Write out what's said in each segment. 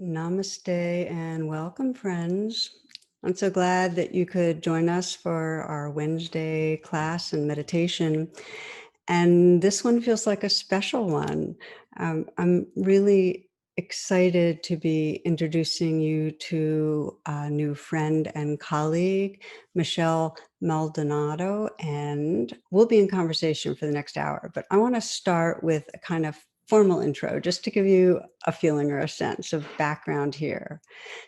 Namaste and welcome, friends. I'm so glad that you could join us for our Wednesday class and meditation. And this one feels like a special one. I'm really excited to be introducing you to a new friend and colleague, Michelle Maldonado, and we'll be in conversation for the next hour. But I want to start with a kind of formal intro, just to give you a feeling or a sense of background here.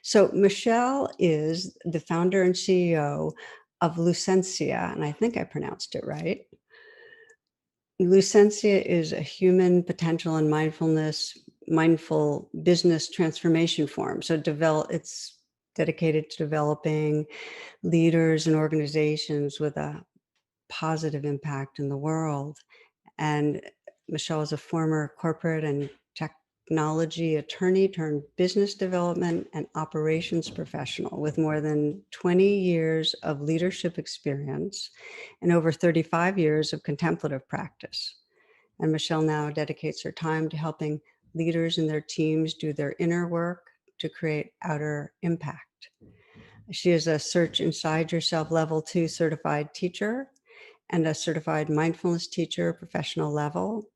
So Michelle is the founder and CEO of Lucencia, and I think I pronounced it right. Lucencia is a human potential and mindful business transformation forum. So it's dedicated to developing leaders and organizations with a positive impact in the world. And Michelle is a former corporate and technology attorney turned business development and operations professional with more than 20 years of leadership experience and over 35 years of contemplative practice. And Michelle now dedicates her time to helping leaders and their teams do their inner work to create outer impact. She is a Search Inside Yourself Level 2 certified teacher and a certified mindfulness teacher, professional level.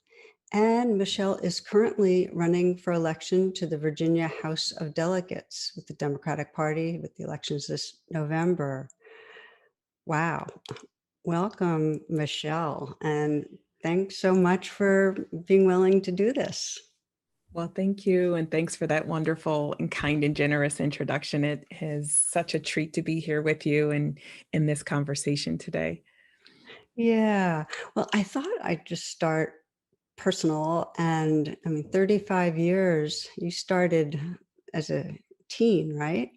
And Michelle is currently running for election to the Virginia House of Delegates with the Democratic Party with the elections this November. Wow. Welcome, Michelle. And thanks so much for being willing to do this. Well, thank you. And thanks for that wonderful and kind and generous introduction. It is such a treat to be here with you and in this conversation today. Yeah. Well, I thought I'd just start personal. And I mean, 35 years, you started as a teen, right?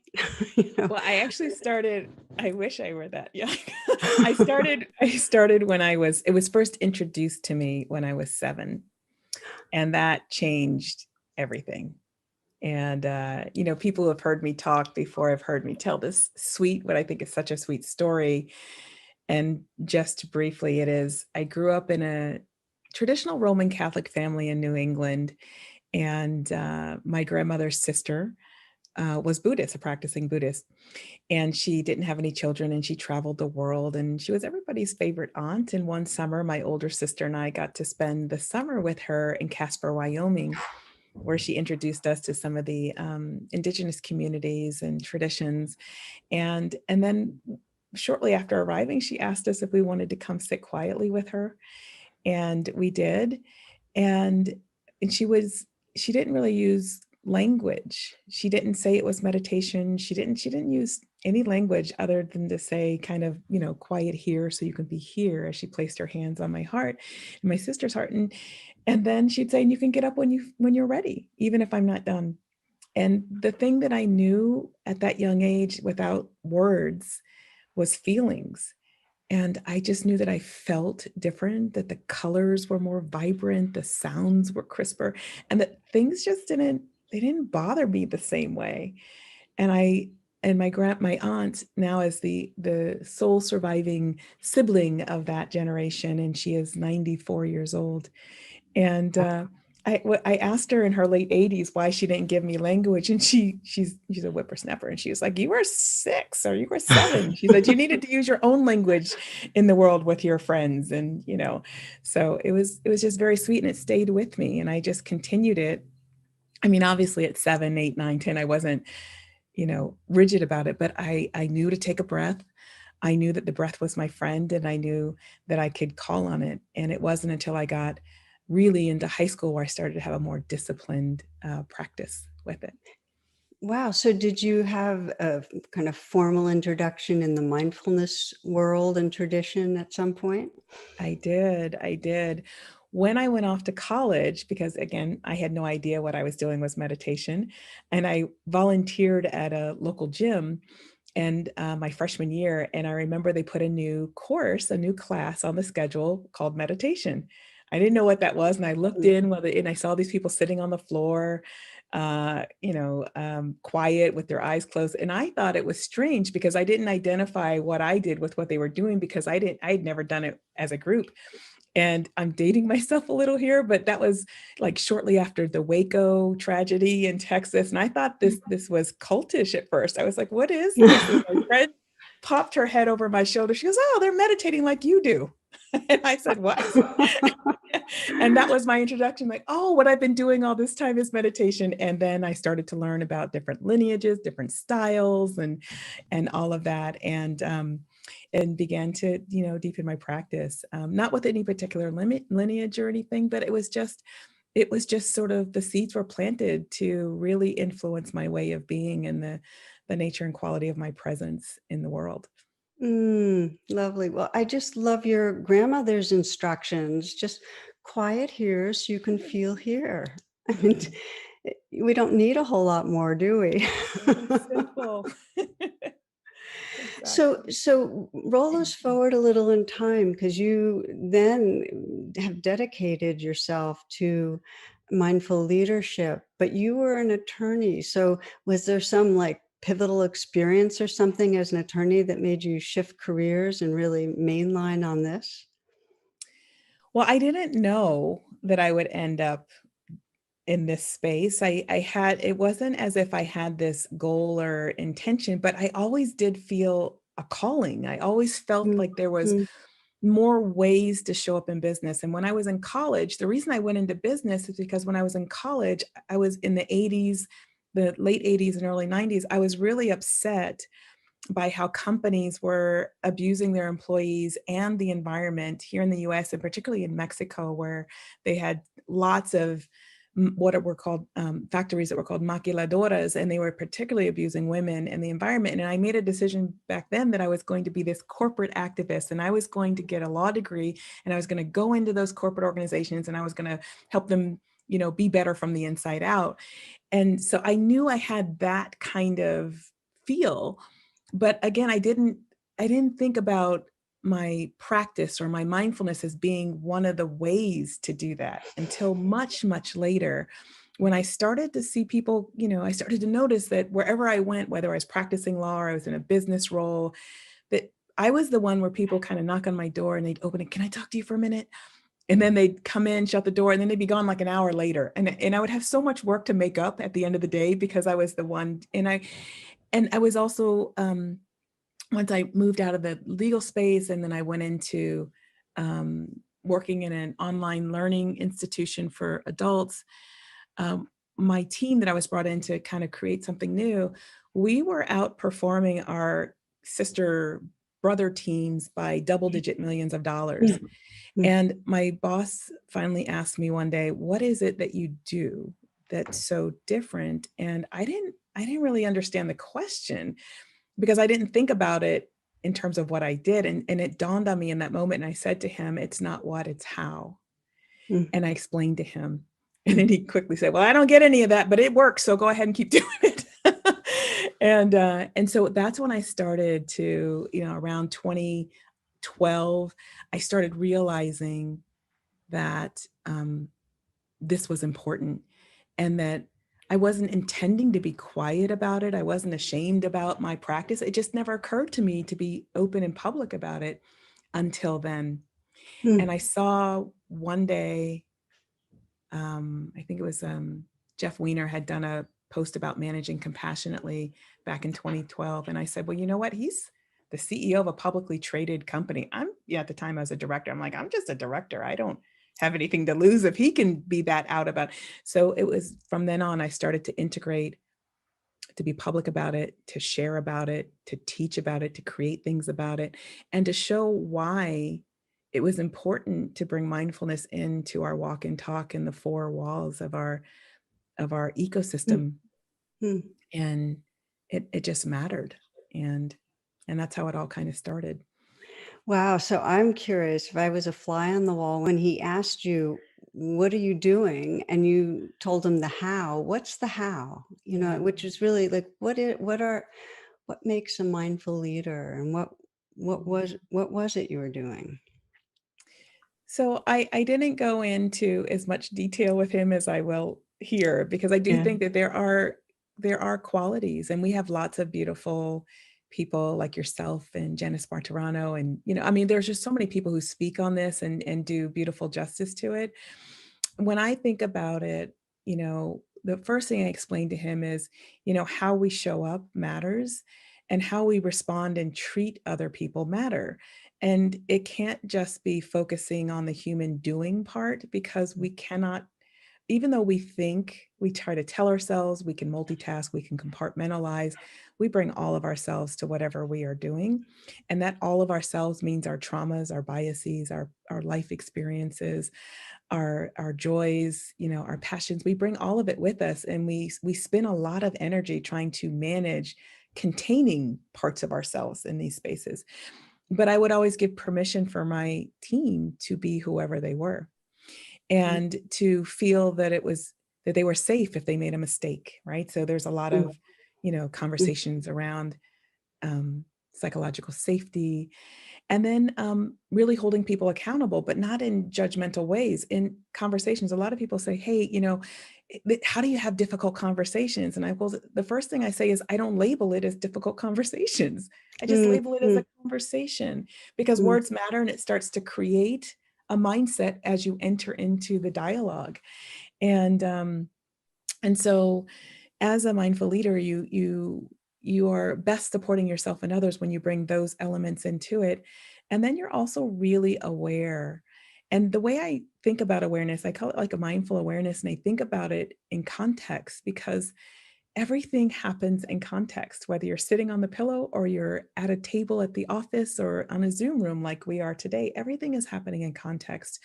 you know? Well, I actually started, I wish I were that young. I started when it was first introduced to me when I was 7. And that changed everything. And, people who have heard me talk before have heard me tell this what I think is such a sweet story. And just briefly, I grew up in a traditional Roman Catholic family in New England. And my grandmother's sister was Buddhist, a practicing Buddhist. And she didn't have any children and she traveled the world. And she was everybody's favorite aunt. And one summer, my older sister and I got to spend the summer with her in Casper, Wyoming, where she introduced us to some of the indigenous communities and traditions. And then shortly after arriving, she asked us if we wanted to come sit quietly with her. And we did. And and she didn't really use language. She didn't say it was meditation. She didn't use any language other than to say kind of, quiet here so you can be here, as she placed her hands on my heart and my sister's heart. And then she'd say, and you can get up when you're ready, even if I'm not done. And the thing that I knew at that young age without words was feelings. And I just knew that I felt different, that the colors were more vibrant, the sounds were crisper, and that things just didn't bother me the same way. And my aunt now is the sole surviving sibling of that generation, and she is 94 years old. And I asked her in her late 80s why she didn't give me language, and she's a whippersnapper, and she was like, "You were 6 or you were 7." She said, "You needed to use your own language in the world with your friends," and so it was just very sweet, and it stayed with me, and I just continued it. I mean, obviously at 7, 8, 9, 10, I wasn't rigid about it, but I knew to take a breath. I knew that the breath was my friend, and I knew that I could call on it. And it wasn't until I got really into high school where I started to have a more disciplined practice with it. Wow. So did you have a kind of formal introduction in the mindfulness world and tradition at some point? I did. When I went off to college, because again, I had no idea what I was doing was meditation, and I volunteered at a local gym and my freshman year. And I remember they put a new class on the schedule called meditation. I didn't know what that was. And I looked and I saw these people sitting on the floor, quiet with their eyes closed. And I thought it was strange because I didn't identify what I did with what they were doing because I had never done it as a group. And I'm dating myself a little here, but that was like shortly after the Waco tragedy in Texas. And I thought this was cultish at first. I was like, what is this? And my friend popped her head over my shoulder. She goes, oh, they're meditating like you do. And I said, what? And that was my introduction, like, oh, what I've been doing all this time is meditation. And then I started to learn about different lineages, different styles, and all of that. And began to, deepen my practice, not with any particular lineage or anything, but it was just sort of the seeds were planted to really influence my way of being and the nature and quality of my presence in the world. Lovely. Well, I just love your grandmother's instructions. Just quiet here so you can feel here. I mean, we don't need a whole lot more, do we? Very simple. So, Exactly. roll us forward a little in time, because you then have dedicated yourself to mindful leadership, but you were an attorney. So, was there some like pivotal experience or something as an attorney that made you shift careers and really mainline on this? Well, I didn't know that I would end up in this space. It wasn't as if I had this goal or intention, but I always did feel a calling. I always felt Mm, like there was mm, more ways to show up in business. And when I was in college, the reason I went into business is because when I was in college, I was in the 80s, the late 80s and early 90s. I was really upset by how companies were abusing their employees and the environment here in the US, and particularly in Mexico, where they had lots of what were called factories that were called maquiladoras, and they were particularly abusing women and the environment. And I made a decision back then that I was going to be this corporate activist, and I was going to get a law degree, and I was going to go into those corporate organizations, and I was going to help them, be better from the inside out. And so I knew I had that kind of feel, but again, I didn't think about my practice or my mindfulness as being one of the ways to do that until much, much later, when I started to see people. I started to notice that wherever I went, whether I was practicing law or I was in a business role, that I was the one where people kind of knock on my door and they'd open it. Can I talk to you for a minute? And then they'd come in, shut the door, and then they'd be gone like an hour later. And I would have so much work to make up at the end of the day because I was the one. And I was also, once I moved out of the legal space, and then I went into working in an online learning institution for adults, um, my team that I was brought in to kind of create something new, we were outperforming our sister brother teams by double digit millions of dollars. mm, mm, And my boss finally asked me one day, what is it that you do that's so different? And I didn't really understand the question because I didn't think about it in terms of what I did. And it dawned on me in that moment. And I said to him, it's not what, it's how. mm, And I explained to him. And mm. then he quickly said, well, I don't get any of that, but it works. So go ahead and keep doing it. And so that's when I started to, around 2012, I started realizing that this was important, and that I wasn't intending to be quiet about it. I wasn't ashamed about my practice. It just never occurred to me to be open and public about it until then. And Mm. I saw one day, I think it was Jeff Weiner had done a post about managing compassionately back in 2012. And I said, well, you know what? He's the CEO of a publicly traded company. At the time I was a director. I'm like, I'm just a director. I don't have anything to lose if he can be that out about. So it was from then on, I started to integrate, to be public about it, to share about it, to teach about it, to create things about it, and to show why it was important to bring mindfulness into our walk and talk in the four walls of our Mm, ecosystem. mm. And it just mattered. And that's how it all kind of started. Wow. So I'm curious, if I was a fly on the wall when he asked you, what are you doing? And you told him the how, what's the how? Yeah. Which is really like, what makes a mindful leader, and what was it you were doing? So I didn't go into as much detail with him as I will here, because I do Yeah. think that there are qualities, and we have lots of beautiful people like yourself and Janice Barterano. And, I mean, there's just so many people who speak on this and do beautiful justice to it. When I think about it, the first thing I explain to him is, how we show up matters, and how we respond and treat other people matter. And it can't just be focusing on the human doing part, because we cannot, even though we try to tell ourselves we can multitask, we can compartmentalize, we bring all of ourselves to whatever we are doing. And that all of ourselves means our traumas, our biases, our life experiences, our joys, our passions. We bring all of it with us, and we spend a lot of energy trying to manage containing parts of ourselves in these spaces. But I would always give permission for my team to be whoever they were, and to feel that that they were safe if they made a mistake, right? So there's a lot of, conversations around psychological safety, and then really holding people accountable, but not in judgmental ways. In conversations, a lot of people say, hey, how do you have difficult conversations? And the first thing I say is, I don't label it as difficult conversations. I just label it as a conversation, because words matter, and it starts to create a mindset as you enter into the dialogue. And so as a mindful leader, you are best supporting yourself and others when you bring those elements into it. And then you're also really aware. And the way I think about awareness, I call it like a mindful awareness, and I think about it in context, because everything happens in context, whether you're sitting on the pillow or you're at a table at the office or on a Zoom room like we are today. Everything is happening in context.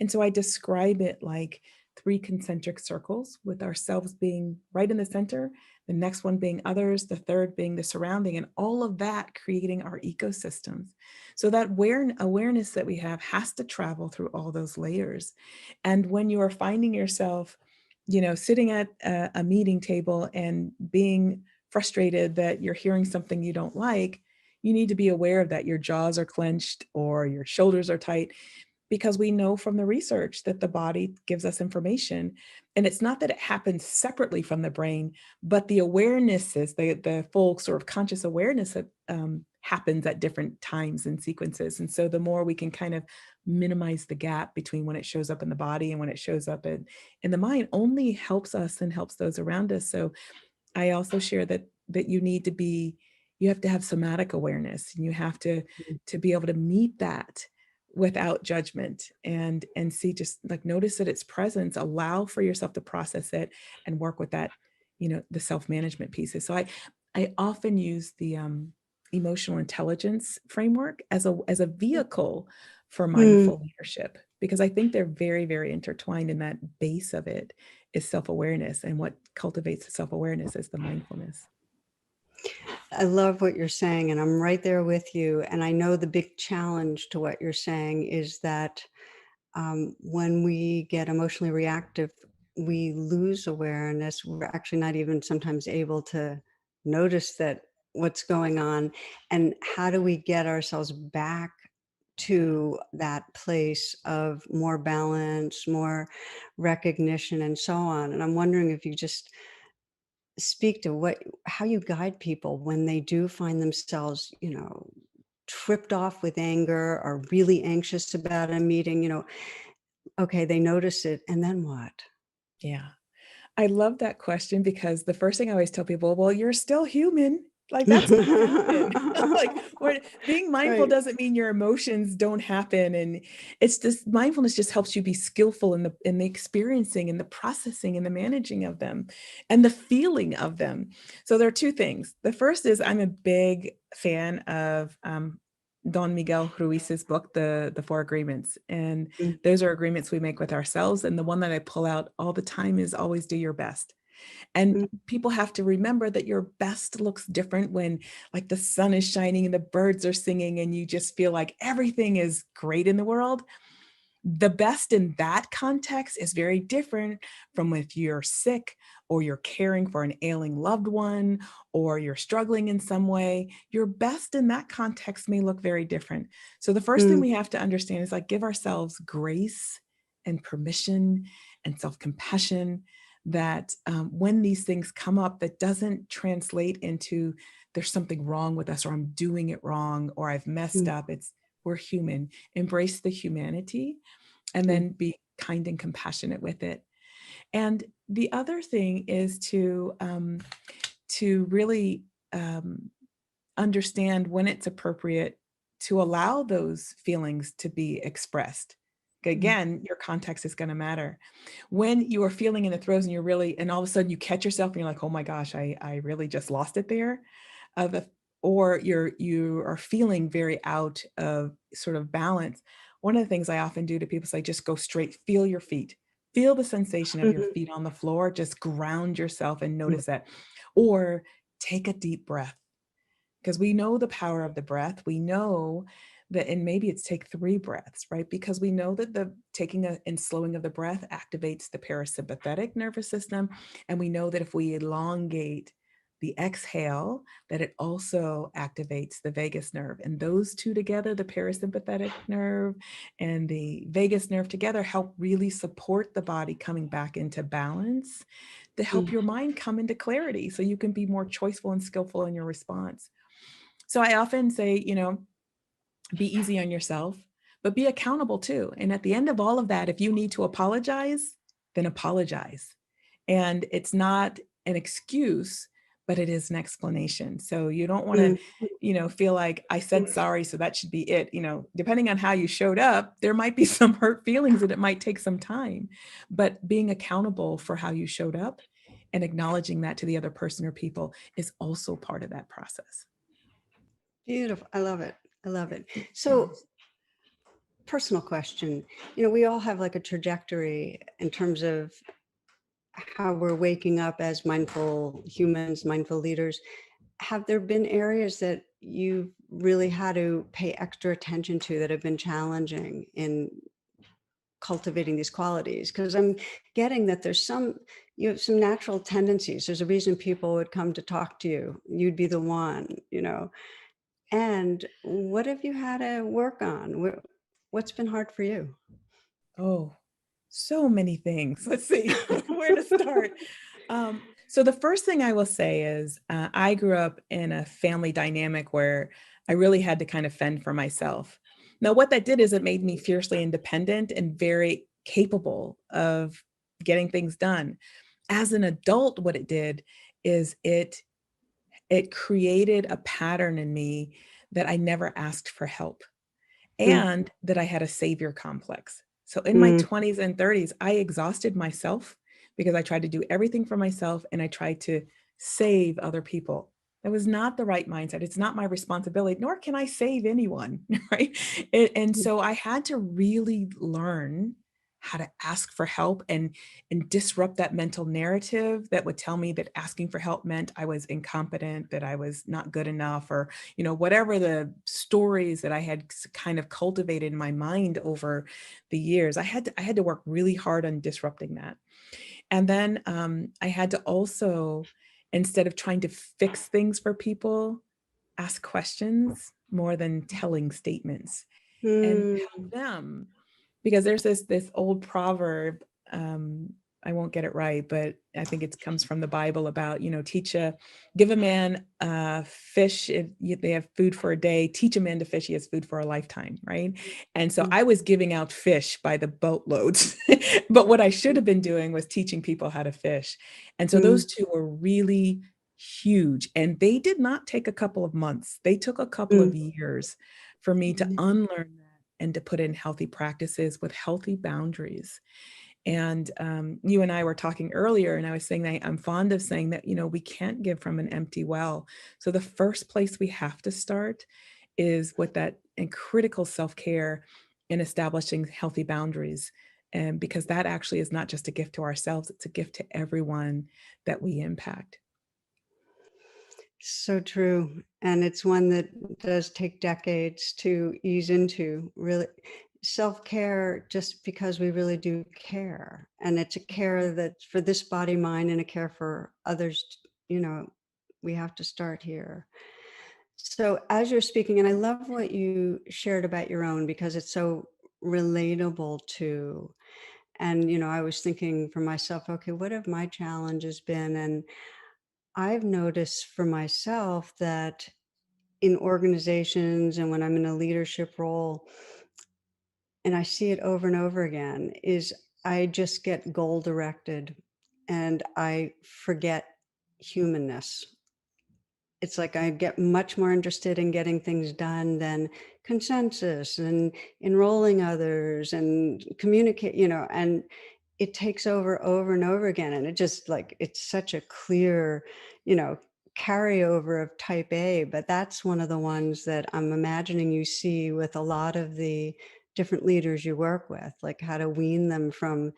And so I describe it like 3 concentric circles, with ourselves being right in the center, the next one being others, the third being the surrounding, and all of that creating our ecosystems. So that awareness that we have has to travel through all those layers. And when you are finding yourself, sitting at a meeting table and being frustrated that you're hearing something you don't like, you need to be aware of that. Your jaws are clenched or your shoulders are tight, because we know from the research that the body gives us information. And it's not that it happens separately from the brain, but the awareness is the full sort of conscious awareness that happens at different times and sequences. And so the more we can kind of minimize the gap between when it shows up in the body and when it shows up in the mind, only helps us and helps those around us. So I also share that you have to have somatic awareness, and you have to be able to meet that without judgment, and see, just like, notice that its presence, allow for yourself to process it and work with that, the self-management pieces. So I often use the emotional intelligence framework as a vehicle for mindful leadership, because I think they're very, very intertwined, and that base of it is self-awareness, and what cultivates the self-awareness is the mindfulness. I love what you're saying, and I'm right there with you. And I know the big challenge to what you're saying is that when we get emotionally reactive, we lose awareness. We're actually not even sometimes able to notice that what's going on. And how do we get ourselves back to that place of more balance, more recognition, and so on? And I'm wondering if you just speak to how you guide people when they do find themselves, tripped off with anger or really anxious about a meeting. Okay, they notice it, and then what? Yeah. I love that question, because the first thing I always tell people, well, you're still human. Like, that's going to happen. Like, being mindful Right. doesn't mean your emotions don't happen. And it's just, mindfulness just helps you be skillful in the experiencing and the processing and the managing of them and the feeling of them. So there are 2 things. The first is, I'm a big fan of Don Miguel Ruiz's book, the 4 Agreements. And Mm, those are agreements we make with ourselves. And the one that I pull out all the time is, always do your best. And mm, people have to remember that your best looks different when, like, the sun is shining and the birds are singing and you just feel like everything is great in the world. The best in that context is very different from if you're sick, or you're caring for an ailing loved one, or you're struggling in some way. Your best in that context may look very different. So the first thing mm, we have to understand is, like, give ourselves grace and permission and self-compassion, that when these things come up, that doesn't translate into there's something wrong with us, or I'm doing it wrong, or I've messed Mm, up. It's we're human. Embrace the humanity, and mm, then be kind and compassionate with it. And the other thing is to really understand when it's appropriate to allow those feelings to be expressed. mm, Again, your context is going to matter. When you are feeling in the throes and you're really, and all of a sudden you catch yourself and you're like, oh my gosh, I really just lost it there. The, or you are feeling very out of sort of balance. One of the things I often do to people is I just go straight, feel your feet, feel the sensation of your mhm, feet on the floor, just ground yourself and mm, notice that. Or take a deep breath, because we know the power of the breath. We know that, and maybe it's take 3 breaths, right? Because we know that the taking and slowing of the breath activates the parasympathetic nervous system. And we know that if we elongate the exhale, that it also activates the vagus nerve. And those two together, the parasympathetic nerve and the vagus nerve together, help really support the body coming back into balance, to help mm. your mind come into clarity so you can be more choiceful and skillful in your response. So I often say, be easy on yourself, but be accountable too. And at the end of all of that, if you need to apologize, then apologize. And it's not an excuse, but it is an explanation. So you don't want to, Mm, feel like I said sorry, so that should be it. Depending on how you showed up, there might be some hurt feelings and it might take some time. But being accountable for how you showed up and acknowledging that to the other person or people is also part of that process. beautiful. I love it. I love it. Yeah. So, personal question. We all have like a trajectory in terms of how we're waking up as mindful humans, mindful leaders. Have there been areas that you've really had to pay extra attention to that have been challenging in cultivating these qualities? Because I'm getting that you have some natural tendencies. There's a reason people would come to talk to you. You'd be the one. And what have you had to work on? What's been hard for you? Oh, so many things. Let's see where to start. So the first thing I will say is I grew up in a family dynamic where I really had to kind of fend for myself. Now, what that did is it made me fiercely independent and very capable of getting things done. As an adult, what it did is it created a pattern in me that I never asked for help, Mm, and that I had a savior complex. So in my mm, 20s and 30s, I exhausted myself because I tried to do everything for myself and I tried to save other people. That was not the right mindset. It's not my responsibility, nor can I save anyone, right? And mm, so I had to really learn how to ask for help and disrupt that mental narrative that would tell me that asking for help meant I was incompetent, that I was not good enough, or whatever the stories that I had kind of cultivated in my mind over the years. I had to work really hard on disrupting that. And then I had to also, instead of trying to fix things for people, ask questions more than telling statements, and help mm, them. Because there's this old proverb, um, I won't get it right, but I think it comes from the Bible about, give a man a fish if they have food for a day, teach a man to fish, he has food for a lifetime, right? And so mm, I was giving out fish by the boatloads, but what I should have been doing was teaching people how to fish. And so mm, those two were really huge, and they did not take a couple of months. They took a couple of mm, years for me to mm, unlearn that and to put in healthy practices with healthy boundaries. And you and I were talking earlier, and I was saying that I'm fond of saying that, we can't give from an empty well. So the first place we have to start is with that and critical self-care in establishing healthy boundaries. And because that actually is not just a gift to ourselves, it's a gift to everyone that we impact. So true. And it's one that does take decades to ease into, really. Self care, just because we really do care. And it's a care that's for this body, mind, and a care for others. You know, we have to start here. So, as you're speaking, and I love what you shared about your own because it's so relatable to. And, I was thinking for myself, okay, what have my challenges been? And I've noticed for myself that in organizations and when I'm in a leadership role, and I see it over and over again, is I just get goal directed and I forget humanness. It's like I get much more interested in getting things done than consensus and enrolling others and communicate, and it takes over and over again. And it just like, it's such a clear, you know, carryover of type A, but that's one of the ones that I'm imagining you see with a lot of the different leaders you work with, like how to wean them from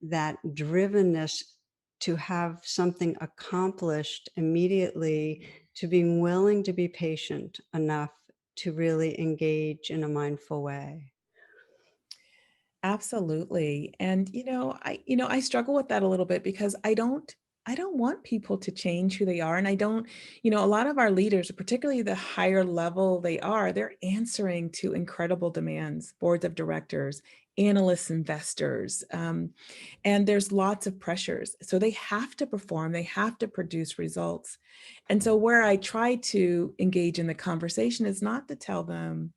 that drivenness to have something accomplished immediately, to being willing to be patient enough to really engage in a mindful way. Absolutely. And I struggle with that a little bit because I don't want people to change who they are. And I don't, a lot of our leaders, particularly the higher level they are, they're answering to incredible demands, boards of directors, analysts, investors. And there's lots of pressures. So they have to perform, they have to produce results. And so where I try to engage in the conversation is not to tell them,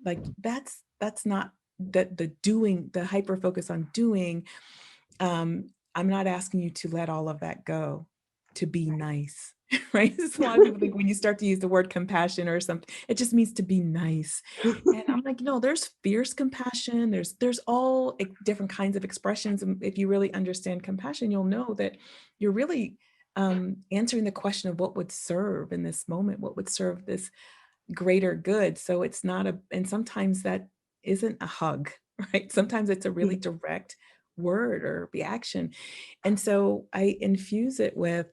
like, that's not the doing, the hyper focus on doing. I'm not asking you to let all of that go, to be nice. Right? So a lot of people think when you start to use the word compassion or something, it just means to be nice. And I'm like, no, there's fierce compassion, there's all different kinds of expressions. And if you really understand compassion, you'll know that you're really answering the question of what would serve in this moment, what would serve this greater good. So it's not and sometimes that isn't a hug, right? Sometimes it's a really direct word or reaction. And so I infuse it with,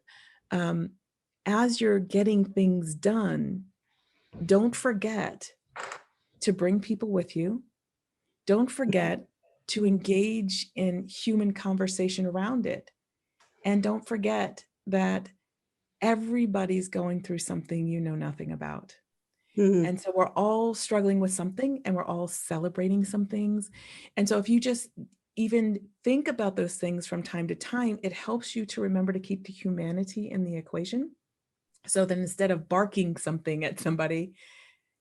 um, as you're getting things done, don't forget to bring people with you. Don't forget to engage in human conversation around it. And don't forget that everybody's going through something you know nothing about. Mhm. And so we're all struggling with something and we're all celebrating some things. And so if you just even think about those things from time to time, it helps you to remember to keep the humanity in the equation. So then instead of barking something at somebody,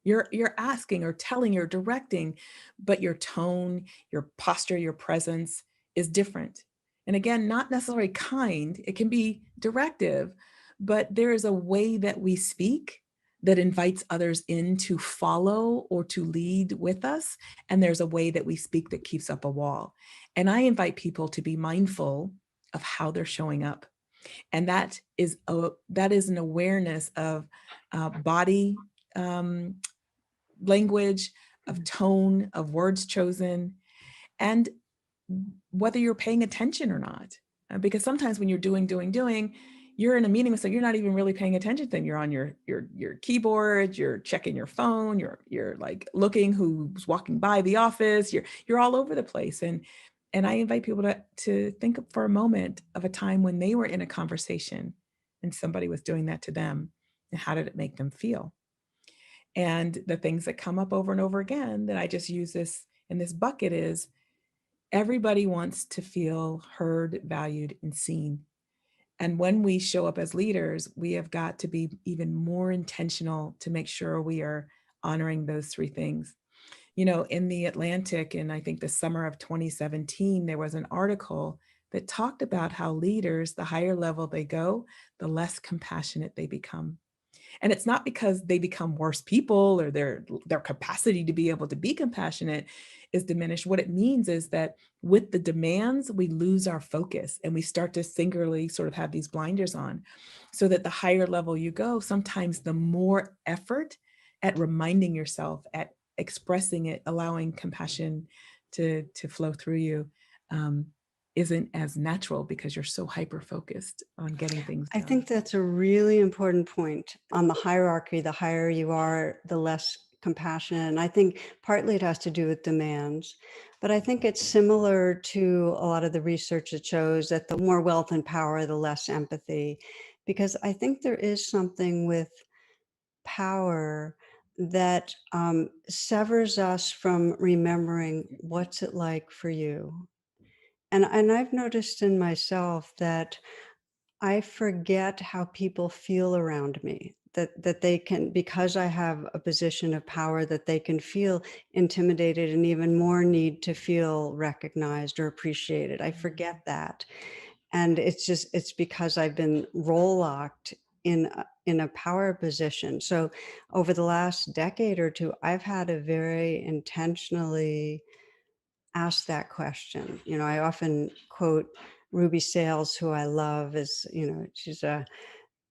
you're asking or telling or directing, but your tone, your posture, your presence is different. And again, not necessarily kind, it can be directive, but there is a way that we speak that invites others in to follow or to lead with us. And there's a way that we speak that keeps up a wall. And I invite people to be mindful of how they're showing up. And that is an awareness of body language, of tone, of words chosen, and whether you're paying attention or not. Because sometimes when you're doing, you're in a meeting with someone, you're not even really paying attention to them. You're on your keyboard, you're checking your phone, you're like looking who's walking by the office, you're all over the place. And I invite people to think for a moment of a time when they were in a conversation and somebody was doing that to them, and how did it make them feel? And the things that come up over and over again that I just use this in this bucket is everybody wants to feel heard, valued, and seen. And when we show up as leaders, we have got to be even more intentional to make sure we are honoring those three things. In the Atlantic, in I think the summer of 2017, there was an article that talked about how leaders, the higher level they go, the less compassionate they become. And it's not because they become worse people or their capacity to be able to be compassionate is diminished. What it means is that with the demands, we lose our focus and we start to singularly sort of have these blinders on. So that the higher level you go, sometimes the more effort at reminding yourself, at expressing it, allowing compassion to flow through you, um, isn't as natural because you're so hyper focused on getting things I done. think that's a really important point on the hierarchy. The higher you are, the less compassion. And I think partly it has to do with demands, but I think it's similar to a lot of the research that shows that the more wealth and power, the less empathy, because I think there is something with power that severs us from remembering what's it like for you. And I've noticed in myself that I forget how people feel around me. That they can, because I have a position of power, that they can feel intimidated and even more need to feel recognized or appreciated. I forget Mhm. that. And it's because I've been role locked in a power position. So over the last decade or two, I've had to very intentionally ask that question. I often quote Ruby Sales, who I love, is, she's an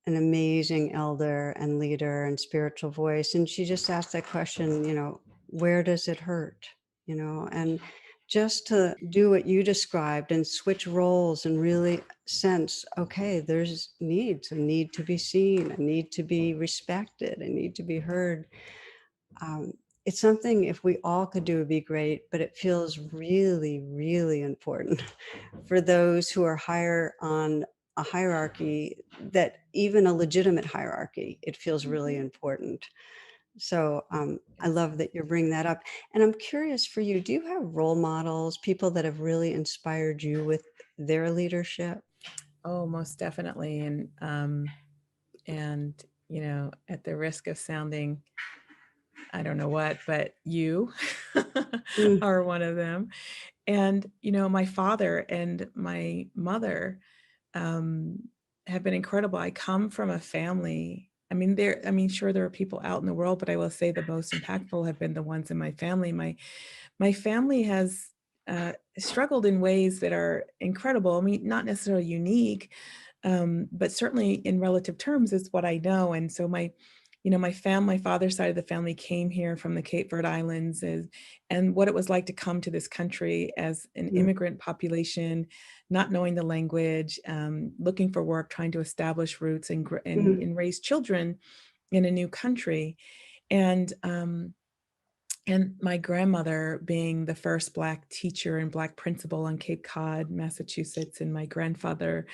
amazing elder and leader and spiritual voice. And she just asked that question, where does it hurt? And just to do what you described and switch roles and really sense, okay, there's needs, a need to be seen, a need to be respected, a need to be heard. Um, it's something, if we all could do, would be great, but it feels really, really important for those who are higher on a hierarchy, that even a legitimate hierarchy, it feels really Mhm. important. So I Yes. love that you're bringing that up. And I'm curious for you, do you have role models, people that have really inspired you with their leadership? Oh, most definitely. And at the risk of sounding, I don't know what, but you Mm, are one of them. And my father and my mother um, have been incredible. I come from a family. Sure, there are people out in the world, but I will say the most impactful have been the ones in my family. My family has struggled in ways that are incredible. I mean, not necessarily unique, but certainly in relative terms is what I know. And so my father's side of the family came here from the Cape Verde Islands, and what it was like to come to this country as an mm, immigrant population, not knowing the language, looking for work, trying to establish roots mm, and raise children in a new country. And and my grandmother being the first Black teacher and Black principal on Cape Cod, Massachusetts, and my grandfather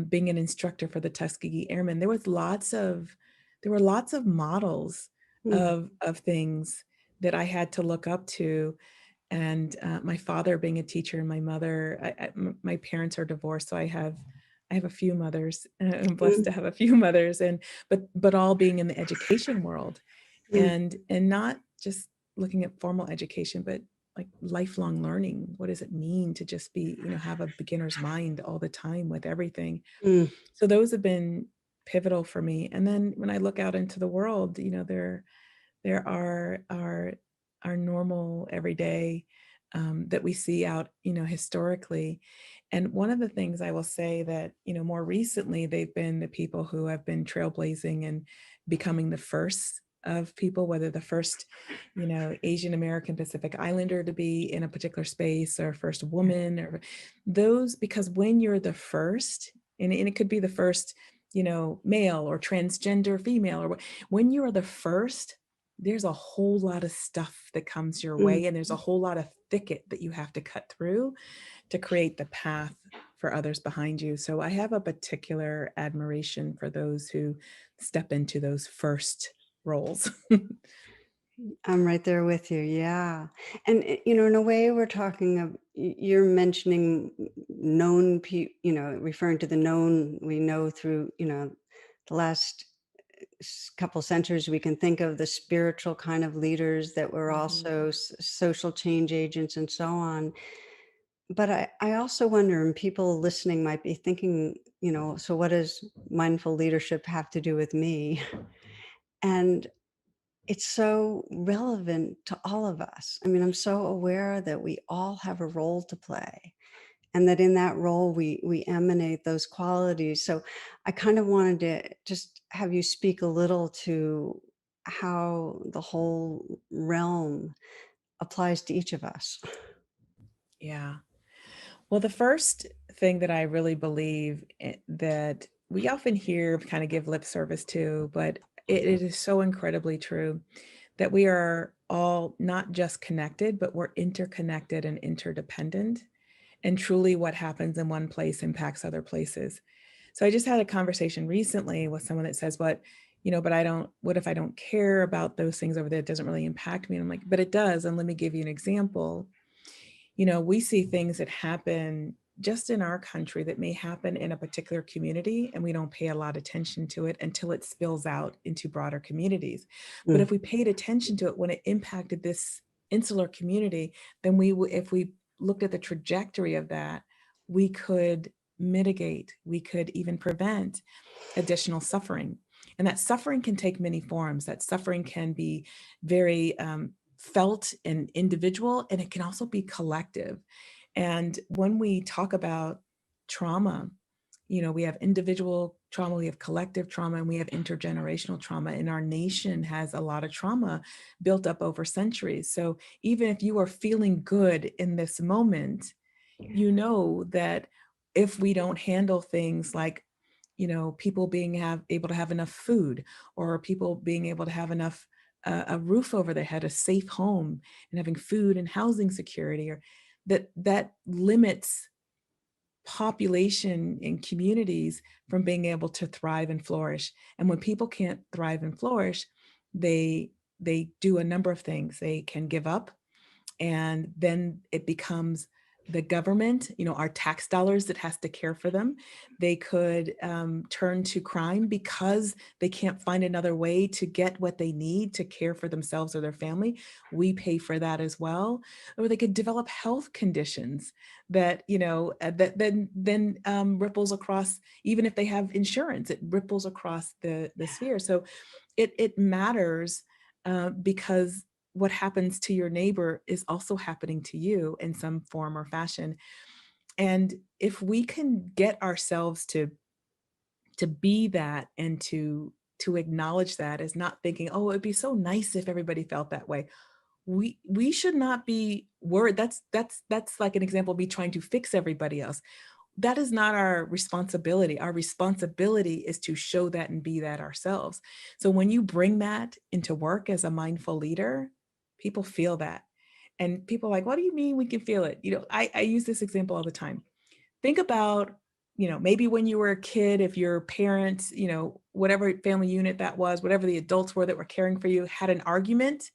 being an instructor for the Tuskegee Airmen, there were lots of models mm, of things that I had to look up to. And my father being a teacher, and my mother, my parents are divorced, so I have a few mothers. I'm blessed to mm, have a few mothers, and but all being in the education world, mm, and not just looking at formal education, but like lifelong learning. What does it mean to just be, have a beginner's mind all the time with everything? mm, So those have been pivotal for me. And then when I look out into the world, there are our normal everyday that we see out, historically. And one of the things I will say that, more recently, they've been the people who have been trailblazing and becoming the first of people, whether the first, Asian American Pacific Islander to be in a particular space, or first woman, or those, because when you're the first, and it could be the first, male or transgender female, or when you are the first, there's a whole lot of stuff that comes your mm. way, and there's a whole lot of thicket that you have to cut through to create the path for others behind you. So I have a particular admiration for those who step into those first roles. I'm right there with you. Yeah. And, in a way, we're talking of, you're mentioning known people, referring to the known we know through, the last couple centuries. We can think of the spiritual kind of leaders that were Mhm. also social change agents and so on. But I also wonder, and people listening might be thinking, so what does mindful leadership have to do with me? And it's so relevant to all of us. I mean, I'm so aware that we all have a role to play, and that in that role we emanate those qualities. So I kind of wanted to just have you speak a little to how the whole realm applies to each of us. Yeah. Well, the first thing that I really believe that we often hear, kind of give lip service to, but it is so incredibly true, that we are all not just connected, but we're interconnected and interdependent. And truly, what happens in one place impacts other places. So I just had a conversation recently with someone that says, but what if I don't care about those things over there? It doesn't really impact me. And I'm like, but it does. And let me give you an example. We see things that happen just in our country that may happen in a particular community, and we don't pay a lot of attention to it until it spills out into broader communities. But Mm. if we paid attention to it when it impacted this insular community, then if we looked at the trajectory of that, we could mitigate, we could even prevent additional suffering. And that suffering can take many forms. That suffering can be very felt and individual, and it can also be collective. And when we talk about trauma, we have individual trauma, we have collective trauma, and we have intergenerational trauma. And our nation has a lot of trauma built up over centuries. So even if you are feeling good in this moment, you know that if we don't handle things like, people able to have enough food, or people being able to have enough a roof over their head, a safe home, and having food and housing security, or that limits population in communities from being able to thrive and flourish. And when people can't thrive and flourish, they do a number of things. They can give up, and then it becomes the government, our tax dollars that has to care for them. They could turn to crime because they can't find another way to get what they need to care for themselves or their family. We pay for that as well. Or they could develop health conditions that, that then ripples across. Even if they have insurance, it ripples across the sphere. So it matters, because what happens to your neighbor is also happening to you in some form or fashion. And if we can get ourselves to be that, and to acknowledge that, as not thinking, oh, it'd be so nice if everybody felt that way. We should not be worried. That's like an example of me trying to fix everybody else. That is not our responsibility. Our responsibility is to show that and be that ourselves. So when you bring that into work as a mindful leader, people feel that. And people are like, what do you mean we can feel it? I use this example all the time. Think about, maybe when you were a kid, if your parents, whatever family unit that was, whatever the adults were that were caring for you, had an argument,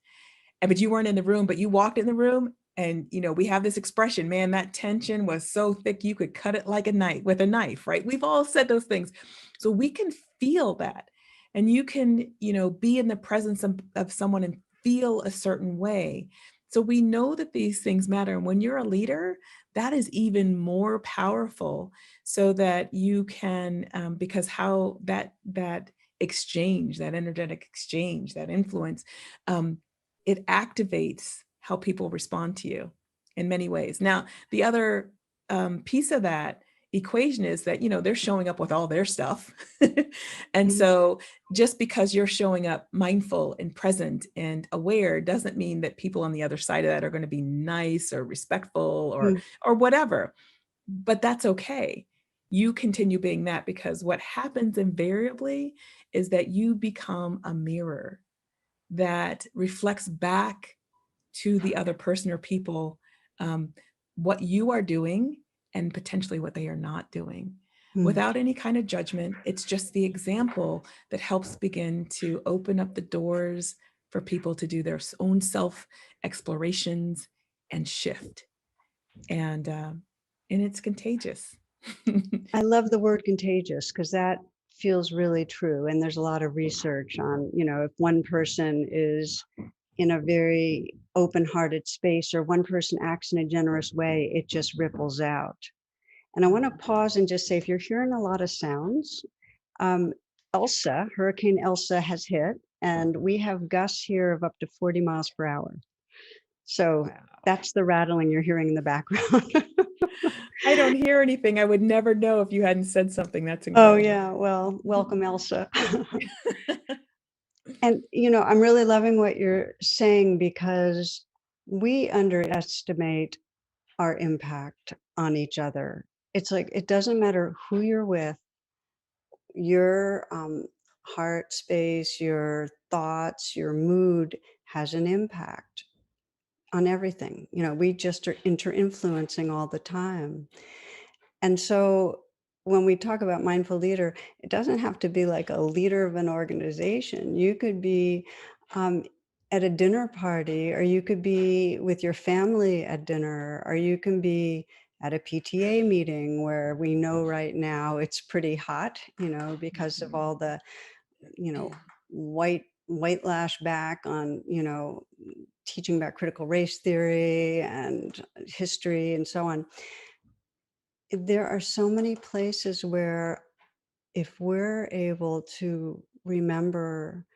but you weren't in the room, but you walked in the room, and we have this expression, man, that tension was so thick you could cut it like a knife with a knife, right? We've all said those things. So we can feel that, and you can be in the presence of someone and feel a certain way. So we know that these things matter, and when you're a leader, that is even more powerful, so that you can, because how that exchange, that energetic exchange, that influence, it activates how people respond to you in many ways. Now, the other piece of that equation is that, they're showing up with all their stuff. And Mhm. so just because you're showing up mindful and present and aware doesn't mean that people on the other side of that are going to be nice or respectful Mm. or whatever. But that's okay. You continue being that, because what happens invariably is that you become a mirror that reflects back to the other person or people, um, what you are doing and potentially what they are not doing, Mm. without any kind of judgment. It's just the example that helps begin to open up the doors for people to do their own self explorations and shift. And it's contagious. I love the word contagious because that feels really true. And there's a lot of research on, if one person is in a very open-hearted space or one person acts in a generous way, it just ripples out. And I want to pause and just say, if you're hearing a lot of sounds, um, Hurricane Elsa has hit, and we have gusts here of up to 40 miles per hour. So Wow. that's the rattling you're hearing in the background. I don't hear anything. I would never know if you hadn't said something. That's Oh, incredible. yeah. Well, welcome, Elsa. And, I'm really loving what you're saying because we underestimate our impact on each other. It's like, it doesn't matter who you're with, your heart space, your thoughts, your mood has an impact on everything. We just are inter-influencing all the time. And so when we talk about mindful leader, it doesn't have to be like a leader of an organization. You could be um, at a dinner party, or you could be with your family at dinner, or you can be at a PTA meeting where we know right now it's pretty hot, because of Mhm. all the, white lash back on, teaching about critical race theory and history and so on. There are so many places where if we're able to remember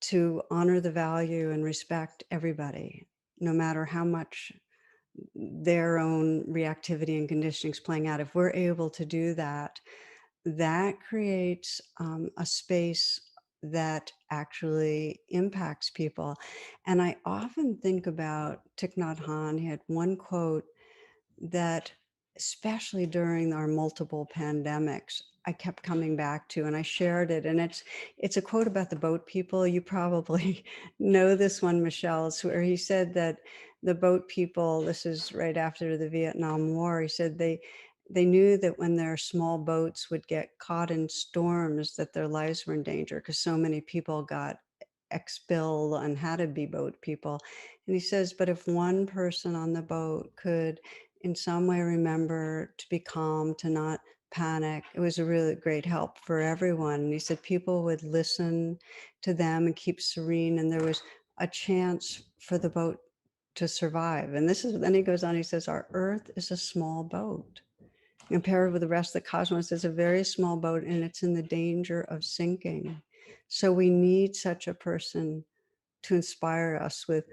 to honor the value and respect everybody, no matter how much their own reactivity and conditioning is playing out, if we're able to do that, that creates a space that actually impacts people. And I often think about Thich Nhat Hanh. He had one quote that, especially during our multiple pandemics, I kept coming back to, and I shared it. And it's a quote about the boat people. You probably know this one, Michelle. It's where he said that the boat people, this is right after the Vietnam War, he said they knew that when their small boats would get caught in storms, that their lives were in danger because so many people got expelled and had to be boat people. And he says, but if one person on the boat could in some way remember to be calm, to not panic, it was a really great help for everyone. And he said people would listen to them and keep serene, and there was a chance for the boat to survive. And this is, then he goes on, he says, our Earth is a small boat. Compared with the rest of the cosmos, it's a very small boat and it's in the danger of sinking. So we need such a person to inspire us with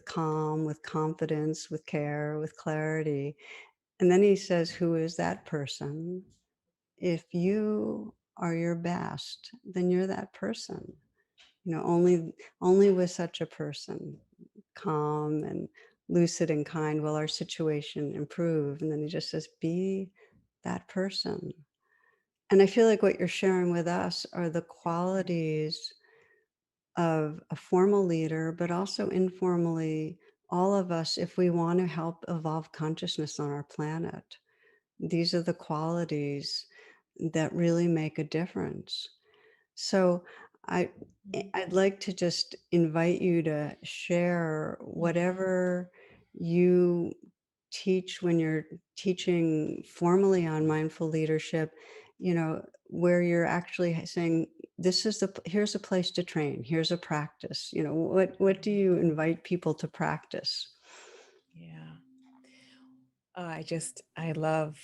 calm, with confidence, with care, with clarity. And then he says, who is that person? If you are your best, then you're that person. Only with such a person, calm and lucid and kind, will our situation improve. And then he just says, be that person. And I feel like what you're sharing with us are the qualities of a formal leader, but also informally, all of us, if we want to help evolve consciousness on our planet, these are the qualities that really make a difference. So I I'd like to just invite you to share whatever you teach when you're teaching formally on mindful leadership, where you're actually saying, this is here's a place to train, here's a practice. What do you invite people to practice? Yeah. I love